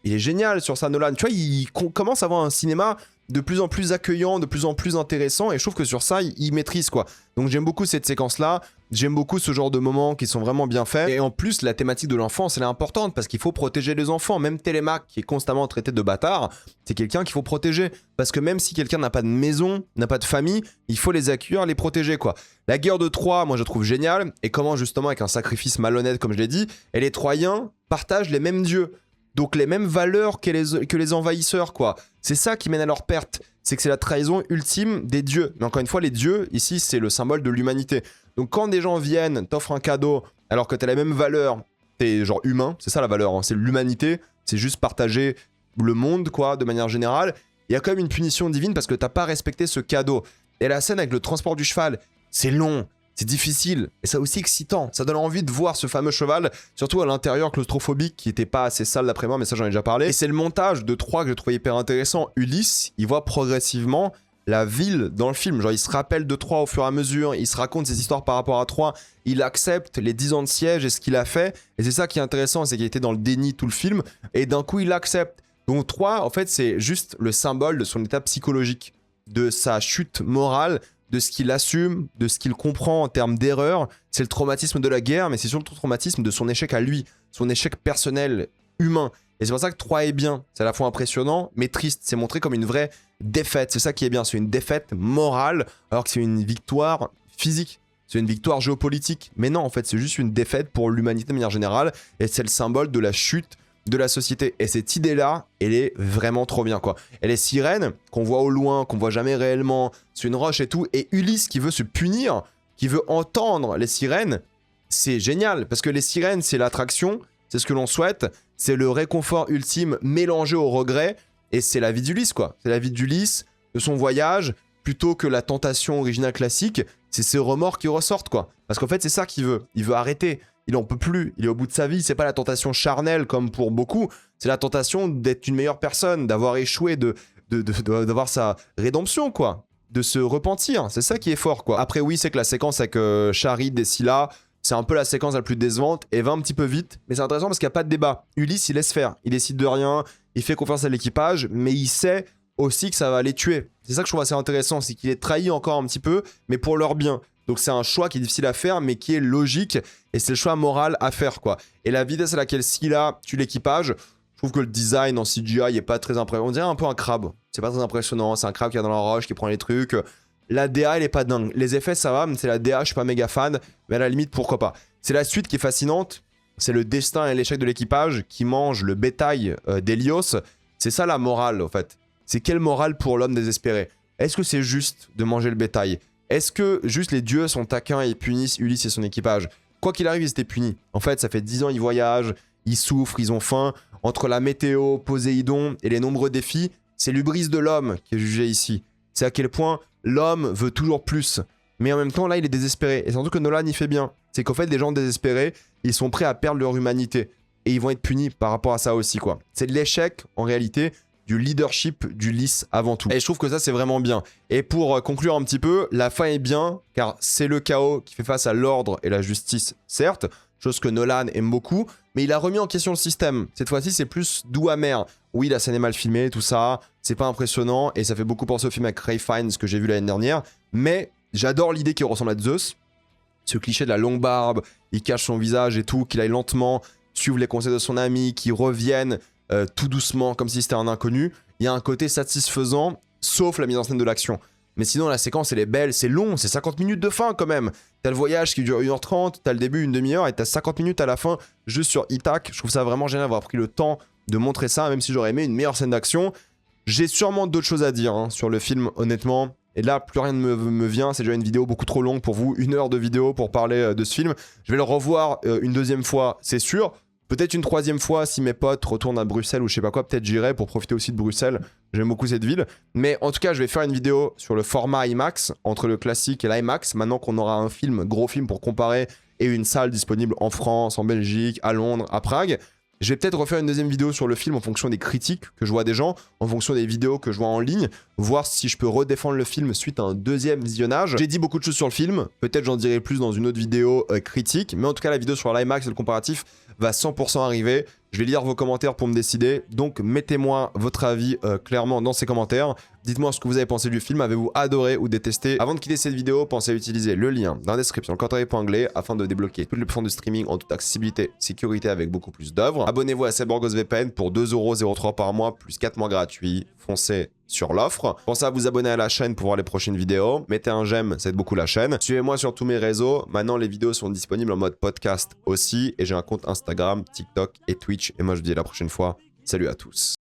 Il est génial sur ça, Nolan. Tu vois, il commence à avoir un cinéma de plus en plus accueillant, de plus en plus intéressant, et je trouve que sur ça, il maîtrise, quoi. Donc j'aime beaucoup cette séquence-là, j'aime beaucoup ce genre de moments qui sont vraiment bien faits, et en plus, la thématique de l'enfance, elle est importante, parce qu'il faut protéger les enfants. Même Télémaque, qui est constamment traité de bâtard, c'est quelqu'un qu'il faut protéger, parce que même si quelqu'un n'a pas de maison, n'a pas de famille, il faut les accueillir, les protéger, quoi. La guerre de Troie, moi je trouve géniale, et comment justement, avec un sacrifice malhonnête, comme je l'ai dit, et les Troyens partagent les mêmes dieux. Donc les mêmes valeurs que les envahisseurs, quoi. C'est ça qui mène à leur perte. C'est que c'est la trahison ultime des dieux. Mais encore une fois, les dieux, ici, c'est le symbole de l'humanité. Donc quand des gens viennent, t'offrent un cadeau, alors que t'as la même valeur, t'es genre humain, c'est ça la valeur, hein, c'est l'humanité, c'est juste partager le monde, quoi, de manière générale. Il y a quand même une punition divine parce que t'as pas respecté ce cadeau. Et la scène avec le transport du cheval, c'est long, c'est difficile, et c'est aussi excitant. Ça donne envie de voir ce fameux cheval, surtout à l'intérieur claustrophobique, qui était pas assez sale d'après moi, mais ça j'en ai déjà parlé. Et c'est le montage de Troie que j'ai trouvé hyper intéressant. Ulysse, il voit progressivement la ville dans le film. Genre, il se rappelle de Troie au fur et à mesure, il se raconte ses histoires par rapport à Troie, il accepte les 10 ans de siège et ce qu'il a fait. Et c'est ça qui est intéressant, c'est qu'il était dans le déni tout le film, et d'un coup, il accepte. Donc Troie, en fait, c'est juste le symbole de son état psychologique, de sa chute morale, de ce qu'il assume, de ce qu'il comprend en termes d'erreur. C'est le traumatisme de la guerre, mais c'est surtout le traumatisme de son échec à lui, son échec personnel, humain. Et c'est pour ça que Troie est bien. C'est à la fois impressionnant, mais triste. C'est montré comme une vraie défaite. C'est ça qui est bien. C'est une défaite morale, alors que c'est une victoire physique. C'est une victoire géopolitique. Mais non, en fait, c'est juste une défaite pour l'humanité de manière générale. Et c'est le symbole de la chute de la société. Et cette idée-là, elle est vraiment trop bien, quoi. Elle est sirène, qu'on voit au loin, qu'on voit jamais réellement, c'est une roche et tout. Et Ulysse qui veut se punir, qui veut entendre les sirènes, c'est génial. Parce que les sirènes, c'est l'attraction, c'est ce que l'on souhaite, c'est le réconfort ultime mélangé au regret. Et c'est la vie d'Ulysse, quoi. C'est la vie d'Ulysse, de son voyage, plutôt que la tentation originale classique. C'est ses remords qui ressortent, quoi. Parce qu'en fait, c'est ça qu'il veut. Il veut arrêter. Il en peut plus, il est au bout de sa vie, c'est pas la tentation charnelle comme pour beaucoup, c'est la tentation d'être une meilleure personne, d'avoir échoué, d'avoir sa rédemption, quoi, de se repentir, c'est ça qui est fort, quoi. Après oui, c'est que la séquence avec Charide et Scylla, c'est un peu la séquence la plus décevante et va un petit peu vite, mais c'est intéressant parce qu'il n'y a pas de débat. Ulysse, il laisse faire, il décide de rien, il fait confiance à l'équipage, mais il sait aussi que ça va les tuer. C'est ça que je trouve assez intéressant, c'est qu'il est trahi encore un petit peu, mais pour leur bien. Donc c'est un choix qui est difficile à faire, mais qui est logique, et c'est le choix moral à faire, quoi. Et la vitesse à laquelle Scylla tue l'équipage, je trouve que le design en CGI est pas très impressionnant. On dirait un peu un crabe. C'est pas très impressionnant, c'est un crabe qui est dans la roche, qui prend les trucs. La DA, elle est pas dingue. Les effets, ça va, mais c'est la DA, je suis pas méga fan, mais à la limite, pourquoi pas. C'est la suite qui est fascinante, c'est le destin et l'échec de l'équipage qui mange le bétail d'Hélios. C'est ça la morale, en fait. C'est quelle morale pour l'homme désespéré? Est-ce que c'est juste de manger le bétail? Est-ce que juste les dieux sont taquins et punissent Ulysse et son équipage? Quoi qu'il arrive, ils étaient punis. En fait, ça fait 10 ans, ils voyagent, ils souffrent, ils ont faim. Entre la météo, Poséidon et les nombreux défis, c'est l'hubris de l'homme qui est jugé ici. C'est à quel point l'homme veut toujours plus. Mais en même temps, là, il est désespéré. Et surtout que Nolan y fait bien. C'est qu'en fait, des gens désespérés, ils sont prêts à perdre leur humanité. Et ils vont être punis par rapport à ça aussi, quoi. C'est de l'échec, en réalité, du leadership d'Ulysse avant tout. Et je trouve que ça, c'est vraiment bien. Et pour conclure un petit peu, la fin est bien, car c'est le chaos qui fait face à l'ordre et la justice, certes, chose que Nolan aime beaucoup, mais il a remis en question le système. Cette fois-ci, c'est plus doux amer. Oui, la scène est mal filmée, tout ça, c'est pas impressionnant, et ça fait beaucoup penser au film avec Ralph Fiennes que j'ai vu l'année dernière, mais j'adore l'idée qu'il ressemble à Zeus. Ce cliché de la longue barbe, il cache son visage et tout, qu'il aille lentement suivre les conseils de son ami, qu'il revienne tout doucement, comme si c'était un inconnu. Il y a un côté satisfaisant, sauf la mise en scène de l'action. Mais sinon, la séquence, elle est belle, c'est long, c'est 50 minutes de fin quand même. T'as le voyage qui dure 1h30, t'as le début, une demi-heure, et t'as 50 minutes à la fin, juste sur Ithaque. Je trouve ça vraiment génial d'avoir pris le temps de montrer ça, même si j'aurais aimé une meilleure scène d'action. J'ai sûrement d'autres choses à dire sur le film, honnêtement. Et là, plus rien ne me vient, c'est déjà une vidéo beaucoup trop longue pour vous, 1 heure de vidéo pour parler de ce film. Je vais le revoir une deuxième fois, c'est sûr. Peut-être une troisième fois si mes potes retournent à Bruxelles ou je sais pas quoi, peut-être j'irai pour profiter aussi de Bruxelles. J'aime beaucoup cette ville. Mais en tout cas, je vais faire une vidéo sur le format IMAX, entre le classique et l'IMAX, maintenant qu'on aura un film, gros film pour comparer, et une salle disponible en France, en Belgique, à Londres, à Prague. Je vais peut-être refaire une deuxième vidéo sur le film en fonction des critiques que je vois des gens, en fonction des vidéos que je vois en ligne, voir si je peux redéfendre le film suite à un deuxième visionnage. J'ai dit beaucoup de choses sur le film, peut-être j'en dirai plus dans une autre vidéo critique, mais en tout cas la vidéo sur l'IMAX et le comparatif va 100% arriver. Je vais lire vos commentaires pour me décider, donc mettez-moi votre avis clairement dans ces commentaires. Dites-moi ce que vous avez pensé du film, avez-vous adoré ou détesté? Avant de quitter cette vidéo, pensez à utiliser le lien dans la description, le commentaire épinglé, afin de débloquer toutes les plateformes de streaming en toute accessibilité, sécurité avec beaucoup plus d'œuvres. Abonnez-vous à Cyborgos VPN pour 2,03€ par mois, plus 4 mois gratuits. Foncez sur l'offre. Pensez à vous abonner à la chaîne pour voir les prochaines vidéos. Mettez un j'aime, ça aide beaucoup la chaîne. Suivez-moi sur tous mes réseaux. Maintenant, les vidéos sont disponibles en mode podcast aussi. Et j'ai un compte Instagram, TikTok et Twitch. Et moi, je vous dis à la prochaine fois. Salut à tous.